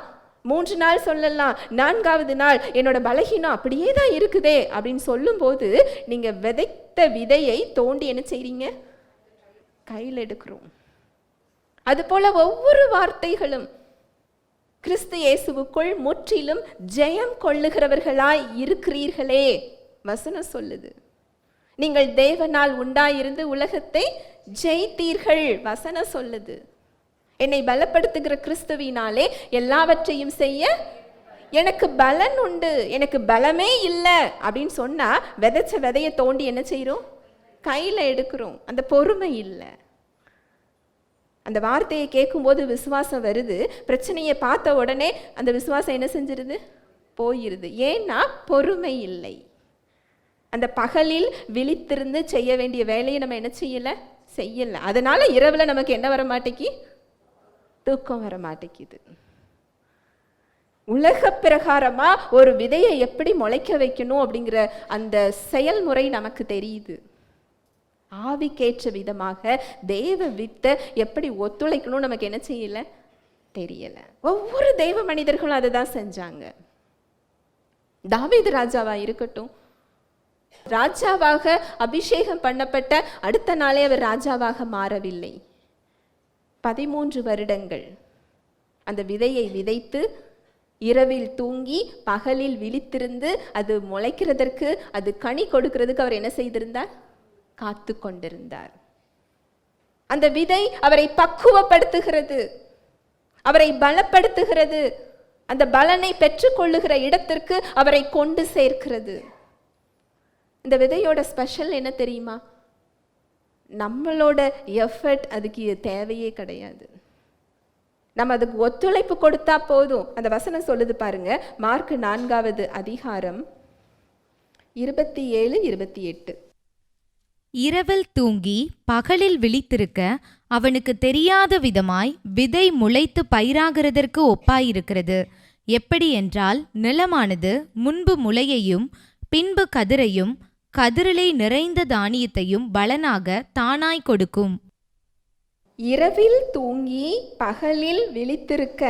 3 நாள் சொல்லலாம், 4வது நாள் என்னோட பலகீனம் அப்படியே தான் இருக்குதே அப்படின்னு சொல்லும் போது நீங்க விதைத்த விதையை தோண்டி என்ன செய்றீங்க? கையில் எடுக்கிறோம். அதுபோல ஒவ்வொரு வார்த்தைகளும் கிறிஸ்து இயேசுவுக்குள் முற்றிலும் ஜெயம் கொள்ளுகிறவர்களாய் இருக்கிறீர்களே வசனம் சொல்லுது. நீங்கள் தேவனால் உண்டாயிருந்து உலகத்தை ஜெயித்தீர்கள் வசனம் சொல்லுது. என்னை பலப்படுத்துகிற கிறிஸ்துவினாலே எல்லாவற்றையும் செய்ய எனக்கு பலன் உண்டு, எனக்கு பலமே இல்லை அப்படின்னு சொன்னா விதைச்ச விதையை தோண்டி என்ன செய்கிறோம்? கையில் எடுக்கிறோம். அந்த பொறுமை இல்லை. அந்த வார்த்தையை கேட்கும்போது விசுவாசம் வருது, பிரச்சனையை பார்த்த உடனே அந்த விசுவாசம் என்ன செஞ்சிருது? போயிருது. ஏன்னா பொறுமை இல்லை. அந்த பகலில் விழித்திருந்து செய்ய வேண்டிய வேலையை நம்ம என்ன செய்யலை. அதனால இரவில் நமக்கு என்ன வர மாட்டேங்கி? தூக்கம் வர மாட்டேங்குது. உலக பிரகாரமா ஒரு விதையை எப்படி முளைக்க வைக்கணும் அப்படிங்கிற அந்த செயல்முறை நமக்கு தெரியுது. ஆவிக்கேற்ற விதமாக தேவ வித்தை எப்படி ஒத்துழைக்கணும் நமக்கு என்ன செய்யல? தெரியல. ஒவ்வொரு தெய்வ மனிதர்களும் அதை தான் செஞ்சாங்க. தாவீது ராஜாவா இருக்கட்டும், ராஜாவாக அபிஷேகம் பண்ணப்பட்ட அடுத்த நாளே அவர் ராஜாவாக மாறவில்லை. 13 வருடங்கள் அந்த விதையை விதைத்து இரவில் தூங்கி பகலில் விழித்திருந்து அது முளைக்கிறதற்கு, அது கனி கொடுக்கிறதுக்கு அவர் என்ன செய்திருந்தார்? காத்து கொண்டிருந்தார். அந்த விதை அவரை பக்குவப்படுத்துகிறது, அவரை பலப்படுத்துகிறது, அந்த பலனை பெற்றுக்கொள்ளுகிற இடத்திற்கு அவரை கொண்டு சேர்க்கிறது. இந்த விதையோட ஸ்பெஷல் என்ன தெரியுமா? நம்மளோட எஃபர்ட் அதுக்கு தேவையே கிடையாது. நம்ம அதுக்கு ஒத்துழைப்பு கொடுத்தா போதும். அந்த வசனம் சொல்லுது பாருங்க, மார்க் 4வது அதிகாரம் 27-28. இரவில் தூங்கி பகலில் விழித்திருக்க அவனுக்கு தெரியாத விதமாய் விதை முளைத்து பயிராகிறதற்கு ஒப்பாயிருக்கிறது. எப்படி என்றால், நிலமானது முன்பு முளையையும் பின்பு கதிரையும் கதிரிலே நிறைந்த தானியத்தையும் பலனாக தானாய் கொடுக்கும். இரவில் தூங்கி பகலில் விழித்திருக்க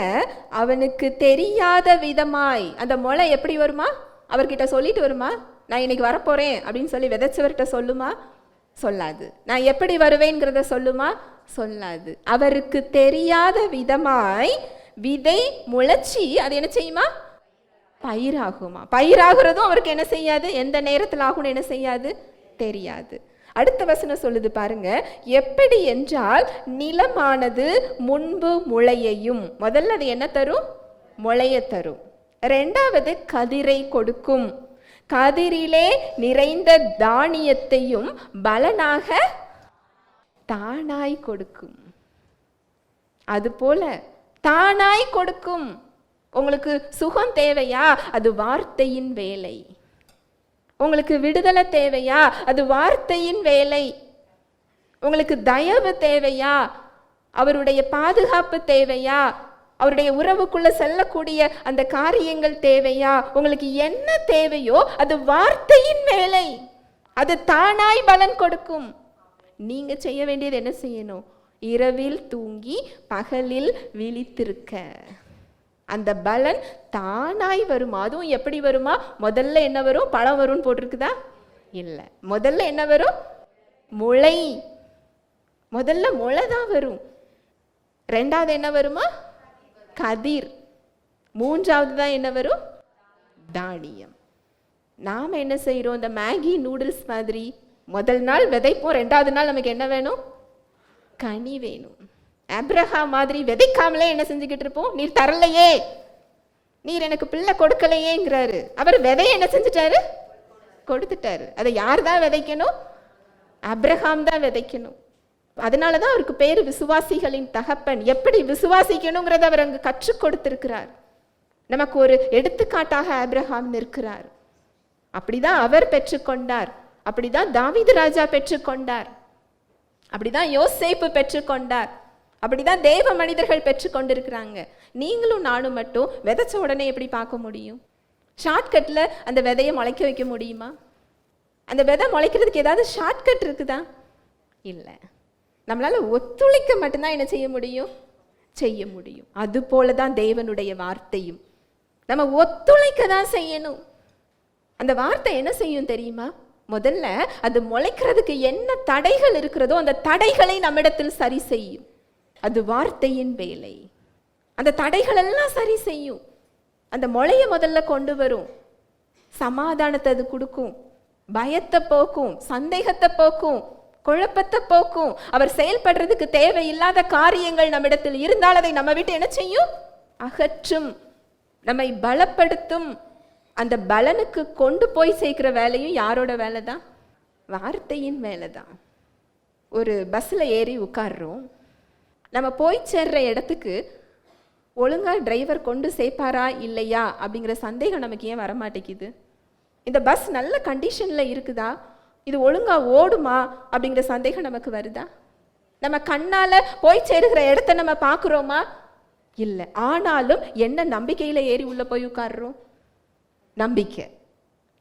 அவனுக்கு தெரியாத விதமாய். அந்த முளை எப்படி வருமா? அவர்கிட்ட சொல்லிட்டு வருமா? நான் இன்னைக்கு வரப்போறேன் அப்படின்னு சொல்லி விதைச்சவர்கிட்ட சொல்லுமா? சொல்லாது. நான் எப்படி வருவேங்கிறத சொல்லுமா? சொல்லாது. அவருக்கு தெரியாத விதமாய் விதை முளைச்சி அது என்ன செய்யுமா? பயிராகுமா? பயிராகிறதும் அவருக்கு என்ன செய்யாது? எந்த நேரத்தில் ஆகும்னு என்ன செய்யாது? தெரியாது. அடுத்த வசனம் சொல்லுது பாருங்க, எப்படி என்றால் நிலமானது முன்பு முளையையும். முதல்ல அது என்ன தரும்? முளைய தரும். இரண்டாவது கதிரை கொடுக்கும். கதிரிலே நிறைந்த தானியத்தையும் பலனாக தானாய் கொடுக்கும். அதுபோல தானாய் கொடுக்கும். உங்களுக்கு சுகம் தேவையா? அது வார்த்தையின் வேலை. உங்களுக்கு விடுதலை தேவையா? அது வார்த்தையின் வேலை. உங்களுக்கு தயவு தேவையா? அவருடைய பாதுகாப்பு தேவையா? அவருடைய உறவுக்குள்ள செல்லக்கூடிய அந்த காரியங்கள் தேவையா? உங்களுக்கு என்ன தேவையோ அது வார்த்தையின் வேலை. அது தானாய் பலன் கொடுக்கும். நீங்க செய்ய வேண்டியது என்ன செய்யணும்? இரவில் தூங்கி பகலில் விழித்திருக்க. அந்த பலன் தானாய் வருமா? அதுவும் எப்படி வருமா? முதல்ல என்ன வரும்? பழம் வரும்னு போட்டிருக்குதா? இல்லை. முதல்ல என்ன வரும்? முளை. முதல்ல முளை தான் வரும். ரெண்டாவது என்ன வருமா? கதிர். மூன்றாவது தான் என்ன வரும்? தானியம். நாம் என்ன செய்கிறோம்? இந்த மேகி நூடுல்ஸ் மாதிரி முதல் நாள் விதைப்போம், ரெண்டாவது நாள் நமக்கு என்ன வேணும்? கனி வேணும். ஆபிரகாம் மாதிரி விதைக்காமலே என்ன செஞ்சுக்கிட்டு இருப்போம்? நீர் தரலையே, நீர் எனக்கு பிள்ளை கொடுக்கலையேங்கிறாரு. அவர் விதையை என்ன செஞ்சுட்டாரு? கொடுத்துட்டாரு. அதை யார் தான் விதைக்கணும்? ஆபிரகாம் தான் விதைக்கணும். அதனால தான் அவருக்கு பேரு விசுவாசிகளின் தகப்பன். எப்படி விசுவாசிக்கணுங்கிறத அவர் அங்கு கற்றுக் கொடுத்திருக்கிறார். நமக்கு ஒரு எடுத்துக்காட்டாக ஆபிரகாம் நிற்கிறார். அப்படிதான் அவர் பெற்றுக்கொண்டார். அப்படிதான் தாவீது ராஜா பெற்றுக்கொண்டார். அப்படிதான் யோசேப்பு பெற்றுக்கொண்டார். அப்படிதான் தேவ மனிதர்கள் பெற்றுக்கொண்டிருக்கிறாங்க. நீங்களும் நானும் மட்டும் விதைச்ச உடனே எப்படி பார்க்க முடியும்? ஷார்ட்கட்ல அந்த விதையை முளைக்க வைக்க முடியுமா? அந்த விதை முளைக்கிறதுக்கு ஏதாவது ஷார்ட்கட் இருக்குதா? இல்லை. நம்மளால ஒத்துழைக்க மட்டும்தான் என்ன செய்ய முடியும்? செய்ய முடியும். அது போலதான் தேவனுடைய வார்த்தையும். நம்ம ஒத்துழைக்க தான் செய்யணும். அந்த வார்த்தை என்ன செய்யும் தெரியுமா? முதல்ல அது முளைக்கிறதுக்கு என்ன தடைகள் இருக்கிறதோ அந்த தடைகளை நம்மிடத்தில் சரி செய்யும். அது வார்த்தையின் வேலை. அந்த தடைகள் எல்லாம் சரி செய்யும். அந்த முளைய முதல்ல கொண்டு வரும். சமாதானத்தை அது கொடுக்கும், பயத்தை போக்கும், சந்தேகத்தை போக்கும், குழப்பத்தை போக்கும். அவர் செயல்படுறதுக்கு தேவையில்லாத காரியங்கள் நம்மிடத்தில் இருந்தால் அதை நம்ம விட்டு என்ன செய்யும்? அகற்றும், நம்மை பலப்படுத்தும். அந்த பலனுக்கு கொண்டு போய் சேர்க்கிற வேலையும் யாரோட வேலை தான்? வார்த்தையின் வேலை தான். ஒரு பஸ்ஸில் ஏறி உட்கார்றோம். நம்ம போய் சேர்ற இடத்துக்கு ஒழுங்காக டிரைவர் கொண்டு சேர்ப்பாரா இல்லையா அப்படிங்கிற சந்தேகம் நமக்கு ஏன் வரமாட்டேங்குது? இந்த பஸ் நல்ல கண்டிஷனில் இருக்குதா, இது ஒழுங்காக ஓடுமா அப்படிங்கிற சந்தேகம் நமக்கு வருதா? நம்ம கண்ணால் போய் சேருகிற இடத்த நம்ம பார்க்குறோமா? இல்லை. ஆனாலும் என்ன நம்பிக்கையில் ஏறி உள்ளே போய் உட்கார்றோம்? நம்பிக்கை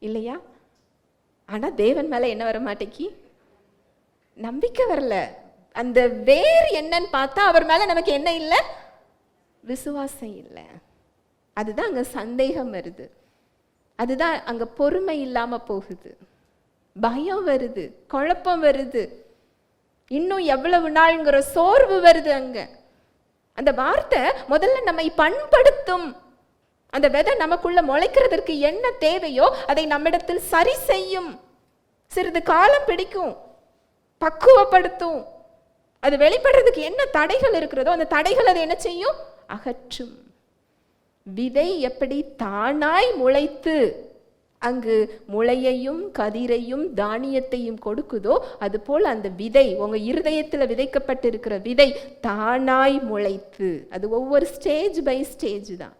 இல்லையா? ஆனால் தேவன் மேலே என்ன வர மாட்டேங்கி? நம்பிக்கை வரல. அந்த வேர் என்னன்னு பார்த்தா அவர் மேலே நமக்கு என்ன இல்லை? விசுவாசம் இல்லை. அதுதான் அங்கே சந்தேகம் வருது. அதுதான் அங்கே பொறுமை இல்லாமல் போகுது. பயம் வருது, குழப்பம் வருது, இன்னும் எவ்வளவு நாள்ங்கிற சோர்வு வருது. அங்க அந்த வார்த்தை முதல்ல நம்மை பண்படுத்தும். அந்த விதை நமக்குள்ள முளைக்கிறதற்கு என்ன தேவையோ அதை நம்மிடத்தில் சரி செய்யும். சிறிது காலம் பிடிக்கும், பக்குவப்படுத்தும். அது வெளிப்படுறதுக்கு என்ன தடைகள் இருக்கிறதோ அந்த தடைகள் அதை என்ன செய்யும்? அகற்றும். விதை எப்படி தானாய் முளைத்து அங்கு முளையையும் கதிரையும் தானியத்தையும் கொடுக்குதோ அதுபோல் அந்த விதை உங்க இருதயத்தில் விதைக்கப்பட்டிருக்கிற விதை தானாய் முளைத்து, அது ஒவ்வொரு ஸ்டேஜ் பை ஸ்டேஜ் தான்.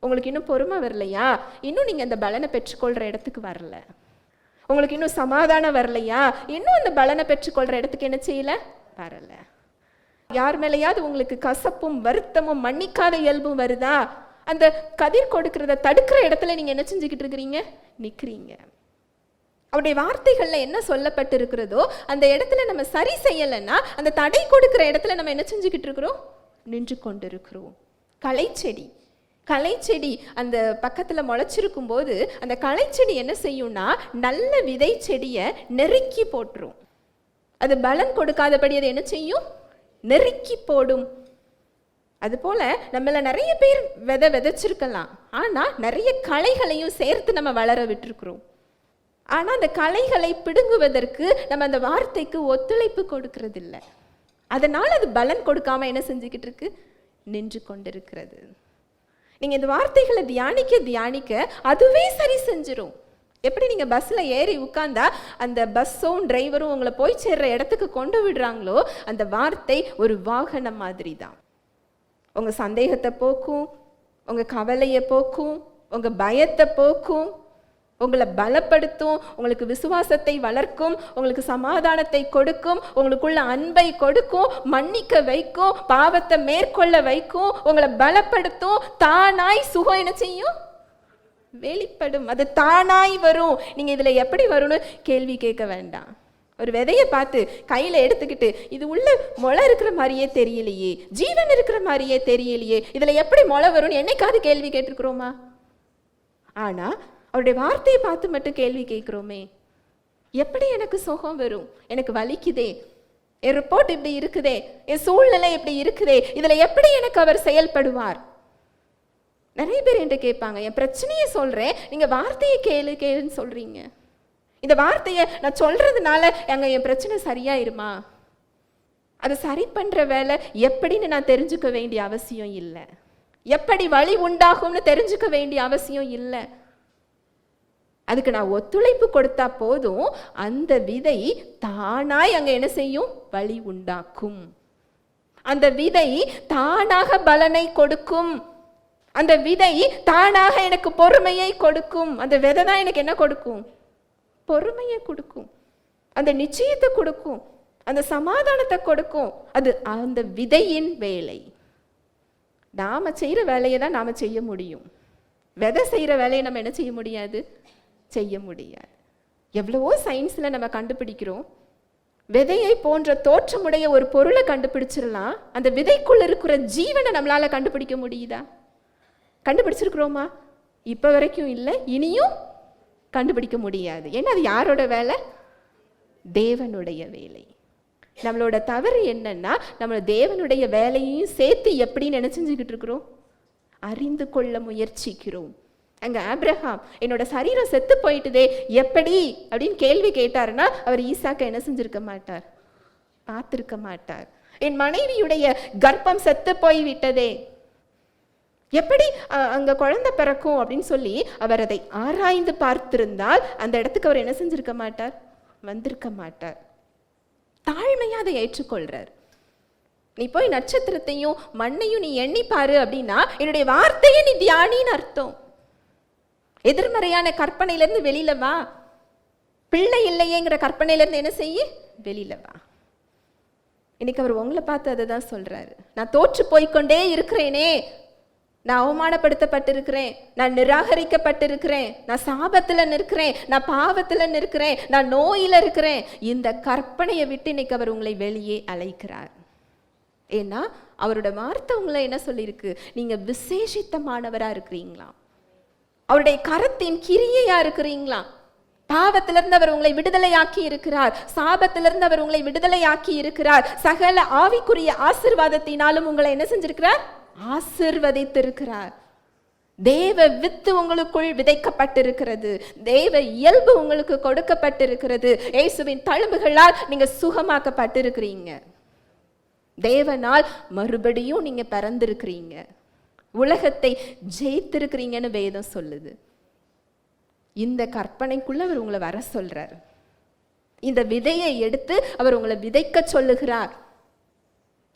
உங்களுக்கு இன்னும் பொறுமை வரலையா? இன்னும் நீங்க அந்த பலனை பெற்றுக்கொள்ற இடத்துக்கு வரல. உங்களுக்கு இன்னும் சமாதானம் வரலையா? இன்னும் அந்த பலனை பெற்றுக்கொள்ற இடத்துக்கு என்ன செய்யல? வரல. யார் மேலேயாவது உங்களுக்கு கசப்பும் வருத்தமும் மன்னிக்காத இயல்பும் வருதா? அந்த கதிர் கொடுக்கிறத தடுக்கிற இடத்துல நீங்க என்ன செஞ்சுக்கிட்டு இருக்கிறீங்க? நிக்கிறீங்க. அவருடைய வார்த்தைகள்ல என்ன சொல்லப்பட்டு இருக்கிறதோ அந்த இடத்துல நம்ம சரி செய்யலைன்னா அந்த தடை கொடுக்கிற இடத்துல நம்ம என்ன செஞ்சுக்கிட்டு இருக்கிறோம்? நின்று கொண்டு இருக்கிறோம். களைச்செடி அந்த பக்கத்துல முளைச்சிருக்கும் போது அந்த களைச்செடி என்ன செய்யும்னா நல்ல விதை செடியை நெருக்கி போட்டுரும். அது பலன் கொடுக்காதபடி அதை என்ன செய்யும்? நெருக்கி போடும். அதுபோல நம்மள நிறைய பேர் விதைச்சிருக்கலாம், ஆனா நிறைய களைகளையும் சேர்த்து நம்ம வளர விட்டுருக்கிறோம். ஆனா அந்த களைகளை பிடுங்குவதற்கு நம்ம அந்த வார்த்தைக்கு ஒத்துழைப்பு கொடுக்கறது இல்லை. அதனால அது பலன் கொடுக்காம என்ன செஞ்சுக்கிட்டு இருக்கு? நின்று கொண்டிருக்கிறது. நீங்க இந்த வார்த்தைகளை தியானிக்க அதுவே சரி செஞ்சிரும். எப்படி நீங்க பஸ்ல ஏறி உட்கார்ந்தா அந்த பஸ்ஸும் டிரைவரும் உங்களை போய் சேர்ற இடத்துக்கு கொண்டு விடுறாங்களோ அந்த வார்த்தை ஒரு வாகனம் மாதிரி தான். உங்க சந்தேகத்தை போக்கும், உங்க கவலையை போக்கும், உங்க பயத்தை போக்கும், உங்களை பலப்படுத்தும், உங்களுக்கு விசுவாசத்தை வளர்க்கும், உங்களுக்கு சமாதானத்தை கொடுக்கும், உங்களுக்குள்ள அன்பை கொடுக்கும், மன்னிக்க வைக்கும், பாவத்தை மேற்கொள்ள வைக்கும், உங்களை பலப்படுத்தும். தானாய் சுகம் என்ன செய்யும்? வெளிப்படும். அது தானாய் வரும். நீங்க இதுல எப்படி வரும்னு கேள்வி கேட்க வேண்டாம். ஒரு விதையை பார்த்து கையில எடுத்துக்கிட்டு இது உள்ள முளை இருக்கிற மாதிரியே தெரியலையே, ஜீவன் இருக்கிற மாதிரியே தெரியலையே, இதுல எப்படி முளை வரும்னு என்னைக்காவது கேள்வி கேட்டிருக்கிறோமா? ஆனா அவருடைய வார்த்தையை பார்த்து மட்டும் கேள்வி கேட்கிறோமே. எப்படி எனக்கு சுகம் வரும்? எனக்கு வலிக்குதே, என் ரிப்போர்ட் இப்படி இருக்குதே, என் சூழ்நிலை இப்படி இருக்குதே, இதுல எப்படி எனக்கு அவர் செயல்படுவார்? நிறைய பேர் என்று கேட்பாங்க, என் பிரச்சனையை சொல்றேன், நீங்க வார்த்தையை கேளுன்னு சொல்றீங்க. இந்த வார்த்தையை நான் சொல்றதுனால என் பிரச்சனை சரியாயிருமா? அதை சரி பண்ற வேலை எப்படின்னு நான் தெரிஞ்சுக்க வேண்டிய அவசியம் இல்லை. எப்படி வழி உண்டாகும்னு தெரிஞ்சுக்க வேண்டிய அவசியம் இல்லை. அதுக்கு நான் ஒத்துழைப்பு கொடுத்தா போதும். அந்த விதை தானாய் அங்க என்ன செய்யும்? வழி உண்டாக்கும். அந்த விதை தானாக பலனை கொடுக்கும். அந்த விதை தானாக எனக்கு பொறுமையை கொடுக்கும். அந்த விதை தான் எனக்கு என்ன கொடுக்கும்? பொறுமையை கொடுக்கும், அந்த நிச்சயத்தை கொடுக்கும், அந்த சமாதானத்தை கொடுக்கும். அது அந்த விதையின் வேலை. நாம செய்யற வேலையை தான் நாம செய்ய முடியும். விதை செய்யற வேலையை நம்ம என்ன செய்ய முடியாது? செய்ய முடியாது. எவ்வளவோ சயின்ஸ்ல நம்ம கண்டுபிடிக்கிறோம். விதையை போன்ற தோற்றமுடைய ஒரு பொருளை கண்டுபிடிச்சிடலாம். அந்த விதைக்குள்ள இருக்கிற ஜீவனை நம்மளால கண்டுபிடிக்க முடியுதா? கண்டுபிடிச்சிருக்கிறோமா? இப்ப வரைக்கும் இல்லை, இனியும் கண்டுபிடிக்க முடியாது. ஏன்னா அது யாரோட வேலை? தேவனுடைய வேலை. நம்மளோட தவறு என்னன்னா, நம்ம தேவனுடைய வேலையையும் சேர்த்து எப்படி நினைச்சுக்கிட்டு இருக்கிறோம், அறிந்து கொள்ள முயற்சிக்கிறோம். அங்க ஆபிரகாம் என்னோட சரீரம் செத்து போயிட்டுதே எப்படி அப்படின்னு கேள்வி கேட்டாருன்னா, அவர் ஈசாக்கை என்ன செஞ்சிருக்க மாட்டார், பார்த்திருக்க மாட்டார். என் மனைவியுடைய கர்ப்பம் செத்து போய் விட்டதே, எப்படி அங்க குழந்தை பிறக்கும் அப்படின்னு சொல்லி அவர் அதை ஆராய்ந்து பார்த்திருந்தால் அந்த இடத்துக்கு அவர் என்ன செஞ்சிருக்க மாட்டார், வந்திருக்க மாட்டார். தாழ்மையா அதை ஏற்றுக்கொள்றார். நீ போய் நட்சத்திரத்தையும் மண்ணையும் நீ எண்ணி பாரு அப்படின்னா என்னுடைய வார்த்தையை நீ தியானின்னு அர்த்தம். எதிர்மறையான கற்பனையில இருந்து வெளியில வா. பிள்ளை இல்லையேங்கிற கற்பனையில இருந்து என்ன செய்ய, வெளியில வா. இன்னைக்கு அவர் உங்களை பார்த்து அதை தான் சொல்றாரு. நான் தோற்று போய்கொண்டே இருக்கிறேனே, நான் அவமானப்படுத்தப்பட்டிருக்கிறேன், நான் நிராகரிக்கப்பட்டிருக்கிறேன், நான் சாபத்துல நிற்கிறேன், நான் பாவத்துல நிற்கிறேன், நான் நோயில இருக்கிறேன். இந்த கற்பனையை விட்டு இன்னைக்கு அவர் உங்களை வெளியே அழைக்கிறார். ஏன்னா அவரோட வார்த்தை உங்களை என்ன சொல்லியிருக்கு, நீங்க விசேஷித்தமானவரா இருக்கிறீங்களா, அவருடைய கரத்தின் கிரியையா இருக்கிறீங்களா. பாவத்திலிருந்து அவர் உங்களை விடுதலையாக்கி இருக்கிறார், சாபத்திலிருந்து அவர் உங்களை விடுதலையாக்கி இருக்கிறார், சகல ஆவிக்குரிய ஆசீர்வாதத்தினாலும் உங்களை என்ன செஞ்சிருக்கிறார், ஆசீர்வதித்திருக்கிறார். தேவ வித்து உங்களுக்குள் விதைக்கப்பட்டிருக்கிறது, தேவ இயல்பு உங்களுக்கு கொடுக்கப்பட்டிருக்கிறது. இயேசுவின் தழும்புகளால் நீங்க சுகமாக்கப்பட்டிருக்கிறீங்க. தேவனால் மறுபடியும் நீங்க பிறந்திருக்கிறீங்க, உலகத்தை ஜெயித்திருக்கிறீங்கன்னு வேதம் சொல்லுது. இந்த கற்பனைக்குள்ள அவர் உங்களை வர சொல்றார். இந்த விதையை எடுத்து அவர் உங்களை விதைக்க சொல்லுகிறார்.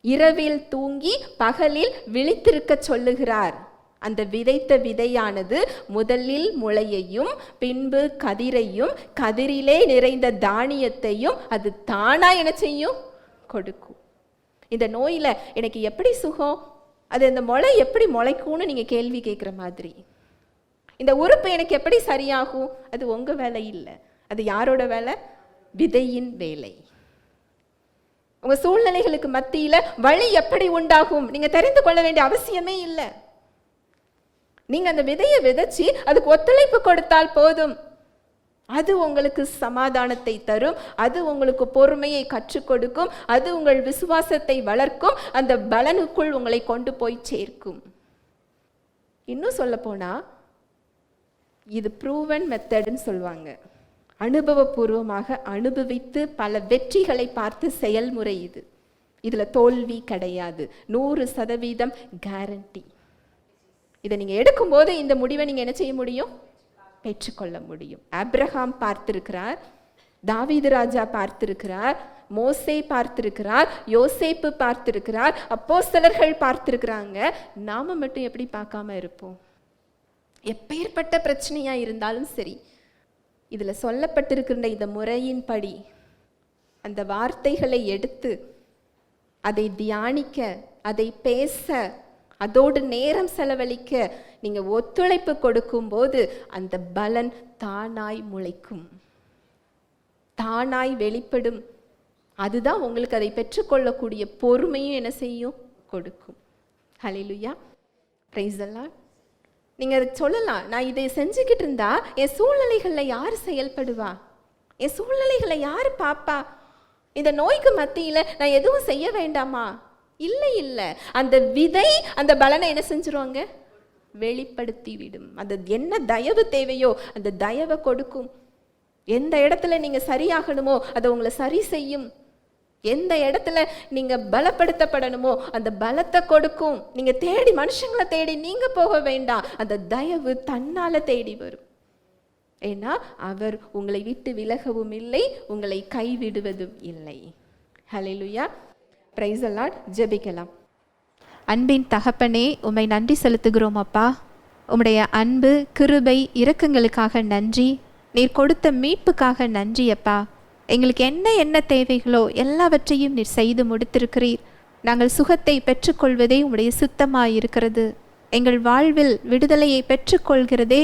இரவில் தூங்கி பகலில் விழித்திருக்க சொல்லுகிறார். அந்த விதைத்த விதையானது முதலில் முளையையும் பின்பு கதிரையும் கதிரிலே நிறைந்த தானியத்தையும் அது தானா என்ன செய்யும், கொடுக்கும். இந்த நோயில எனக்கு எப்படி சுகம், அது இந்த முளை எப்படி முளைக்கும்னு நீங்க கேள்வி கேட்குற மாதிரி, இந்த உறுப்பு எனக்கு எப்படி சரியாகும், அது உங்க வேலை இல்லை, அது யாரோட வேலை, விதையின் வேலை. உங்க சூழ்நிலைகளுக்கு மத்தியில வழி எப்படி உண்டாகும் நீங்க தெரிந்து கொள்ள வேண்டிய அவசியமே இல்லை. நீங்க அந்த விதையை விதைச்சு அதுக்கு ஒத்துழைப்பு கொடுத்தால் போதும். அது உங்களுக்கு சமாதானத்தை தரும், அது உங்களுக்கு பொறுமையை கற்றுக் கொடுக்கும், அது உங்கள் விசுவாசத்தை வளர்க்கும், அந்த பலனுக்குள் உங்களை கொண்டு போய் சேர்க்கும். இன்னும் சொல்ல போனா இது ப்ரூவன் மெத்தட்னு சொல்லுவாங்க. அனுபவபூர்வமாக அனுபவித்து பல வெற்றிகளை பார்த்து செயல்முறை இது. இதுல தோல்வி கிடையாது, 100% கேரண்டி. இதை நீங்க எடுக்கும்போது இந்த முடிவை நீங்க என்ன செய்ய முடியும், பெற்றுக்கொள்ள முடியும். ஆபிரகாம் பார்த்திருக்கிறார், தாவீது ராஜா பார்த்திருக்கிறார், மோசே பார்த்திருக்கிறார், யோசேப்பு பார்த்திருக்கிறார், அப்போஸ்தலர்கள் பார்த்திருக்கிறாங்க. நாம மட்டும் எப்படி பார்க்காம இருப்போம்? எப்பேற்பட்ட பிரச்சனையா இருந்தாலும் சரி, இதுல சொல்லப்பட்டிருக்கின்ற இந்த முறையின்படி அந்த வார்த்தைகளை எடுத்து அதை தியானிக்க, அதை பேச, அதோடு நேரம் செலவழிக்க நீங்க ஒத்துழைப்பு கொடுக்கும் போது அந்த பலன் தானாய் முளைக்கும், தானாய் வெளிப்படும். அதுதான் உங்களுக்கு அதை பெற்றுக்கொள்ளக்கூடிய பொறுமையும் என்ன செய்யும், கொடுக்கும். ஹல்லேலூயா, பிரைஸ் தி லார்ட். நீங்க சொல்லலாம், நான் இதை செஞ்சுக்கிட்டு இருந்தா என் சூழ்நிலைகளில் யார் செயல்படுவா, என் சூழ்நிலைகளை யார் பாப்பா, இந்த நோய்க்கு மத்தியில நான் எதுவும் செய்ய வேண்டாமா? இல்லை இல்லை, அந்த விதை அந்த பலனை என்ன செஞ்சிருவாங்க, வெளிப்படுத்தி விடும். அது என்ன தயவு தேவையோ அந்த தயவை கொடுக்கும். எந்த இடத்துல நீங்க சரியாகணுமோ அதை உங்களை சரி செய்யும். எந்த இடத்துல நீங்க பலப்படுத்தப்படணுமோ அந்த பலத்தை கொடுக்கும். நீங்க தேடி மனுஷங்களை தேடி நீங்க போக வேண்டாம், அந்த தயவு தன்னால தேடி வரும். ஏன்னா அவர் உங்களை விட்டு விலகவும் இல்லை, உங்களை கைவிடுவதும் இல்லை. ஹல்லேலூயா, பிரைஸ் தி லார்ட். ஜெபிக்கலாம். அன்பின் தகப்பனே, உம்மை நன்றி செலுத்துகிறோம் அப்பா. உம்முடைய அன்பு, கிருபை, இரக்கங்களுக்காக நன்றி. நீர் கொடுத்த மீட்புக்காக நன்றி அப்பா. எங்களுக்கு என்ன தேவைகளோ எல்லாவற்றையும் நீர் செய்து முடித்திருக்கிறீர். நாங்கள் சுகத்தை பெற்றுக்கொள்வதே உம்முடைய சித்தமாயிருக்கிறது. எங்கள் வாழ்வில் விடுதலையை பெற்றுக்கொள்கிறதே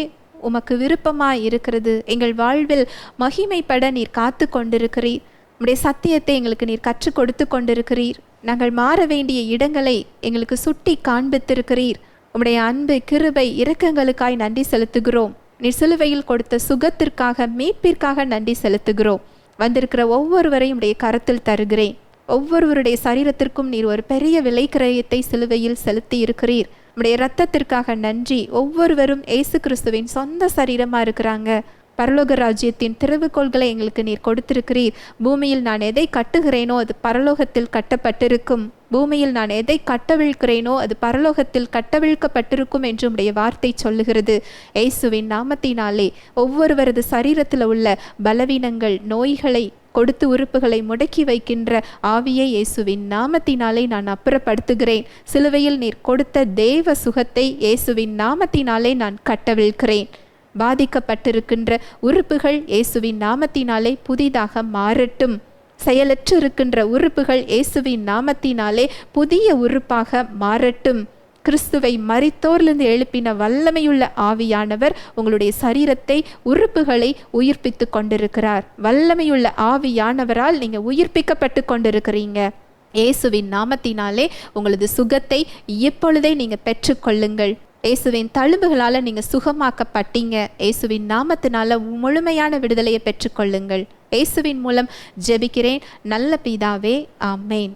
உமக்கு விருப்பமாய் இருக்கிறது. எங்கள் வாழ்வில் மகிமைப்பட நீர் காத்து கொண்டிருக்கிறீர். உம்முடைய சத்தியத்தை எங்களுக்கு நீர் கற்றுக் கொடுத்து கொண்டிருக்கிறீர். நாங்கள் மாற வேண்டிய இடங்களை எங்களுக்கு சுட்டி காண்பித்திருக்கிறீர். உம்முடைய அன்பு, கிருபை, இரக்கங்களுக்காய் நன்றி செலுத்துகிறோம். நீர் சிலுவையில் கொடுத்த சுகத்திற்காக, மீட்பிற்காக நன்றி செலுத்துகிறோம். வந்திருக்கிற ஒவ்வொருவரையும் உடைய கரத்தில் தருகிறேன். ஒவ்வொருவருடைய சரீரத்திற்கும் நீர் ஒரு பெரிய விலைக்கிரயத்தை சிலுவையில் செலுத்தி இருக்கிறீர். நம்முடைய இரத்தத்திற்காக நன்றி. ஒவ்வொருவரும் இயேசு கிறிஸ்துவின் சொந்த சரீரமாக இருக்கிறாங்க. பரலோக ராஜ்யத்தின் திறவுகோள்களை எங்களுக்கு நீர் கொடுத்திருக்கிறீர். பூமியில் நான் எதை கட்டுகிறேனோ அது பரலோகத்தில் கட்டப்பட்டிருக்கும், பூமியில் நான் எதை கட்டவிழ்க்கிறேனோ அது பரலோகத்தில் கட்டவிழ்க்கப்பட்டிருக்கும் என்று உடைய வார்த்தை சொல்லுகிறது. இயேசுவின் நாமத்தினாலே ஒவ்வொருவரது சரீரத்தில் உள்ள பலவீனங்கள், நோய்களை, கொடுத்து உறுப்புகளை முடக்கி வைக்கின்ற ஆவியை இயேசுவின் நாமத்தினாலே நான் அப்புறப்படுத்துகிறேன். சிலுவையில் நீர் கொடுத்த தேவ சுகத்தை இயேசுவின் நாமத்தினாலே நான் கட்டவிழ்க்கிறேன். பாதிக்கப்பட்டிருக்கின்ற உறுப்புகள் இயேசுவின் நாமத்தினாலே புதிதாக மாறட்டும். செயலற்று இருக்கின்ற உறுப்புகள் இயேசுவின் நாமத்தினாலே புதிய உறுப்பாக மாறட்டும். கிறிஸ்துவை மரித்தோரிலிருந்து எழுப்பின வல்லமையுள்ள ஆவியானவர் உங்களுடைய சரீரத்தை, உறுப்புகளை உயிர்ப்பித்து கொண்டிருக்கிறார். வல்லமையுள்ள ஆவியானவரால் நீங்கள் உயிர்ப்பிக்கப்பட்டு கொண்டிருக்கிறீங்க. இயேசுவின் நாமத்தினாலே உங்களது சுகத்தை இப்பொழுதே நீங்கள் பெற்றுக்கொள்ளுங்கள். இயேசுவின் தழும்புகளால் நீங்கள் சுகமாக்கப்பட்டீங்க. இயேசுவின் நாமத்தினால முழுமையான விடுதலையை பெற்றுக்கொள்ளுங்கள். இயேசுவின் மூலம் ஜெபிக்கிறேன் நல்ல பிதாவே, ஆமேன்.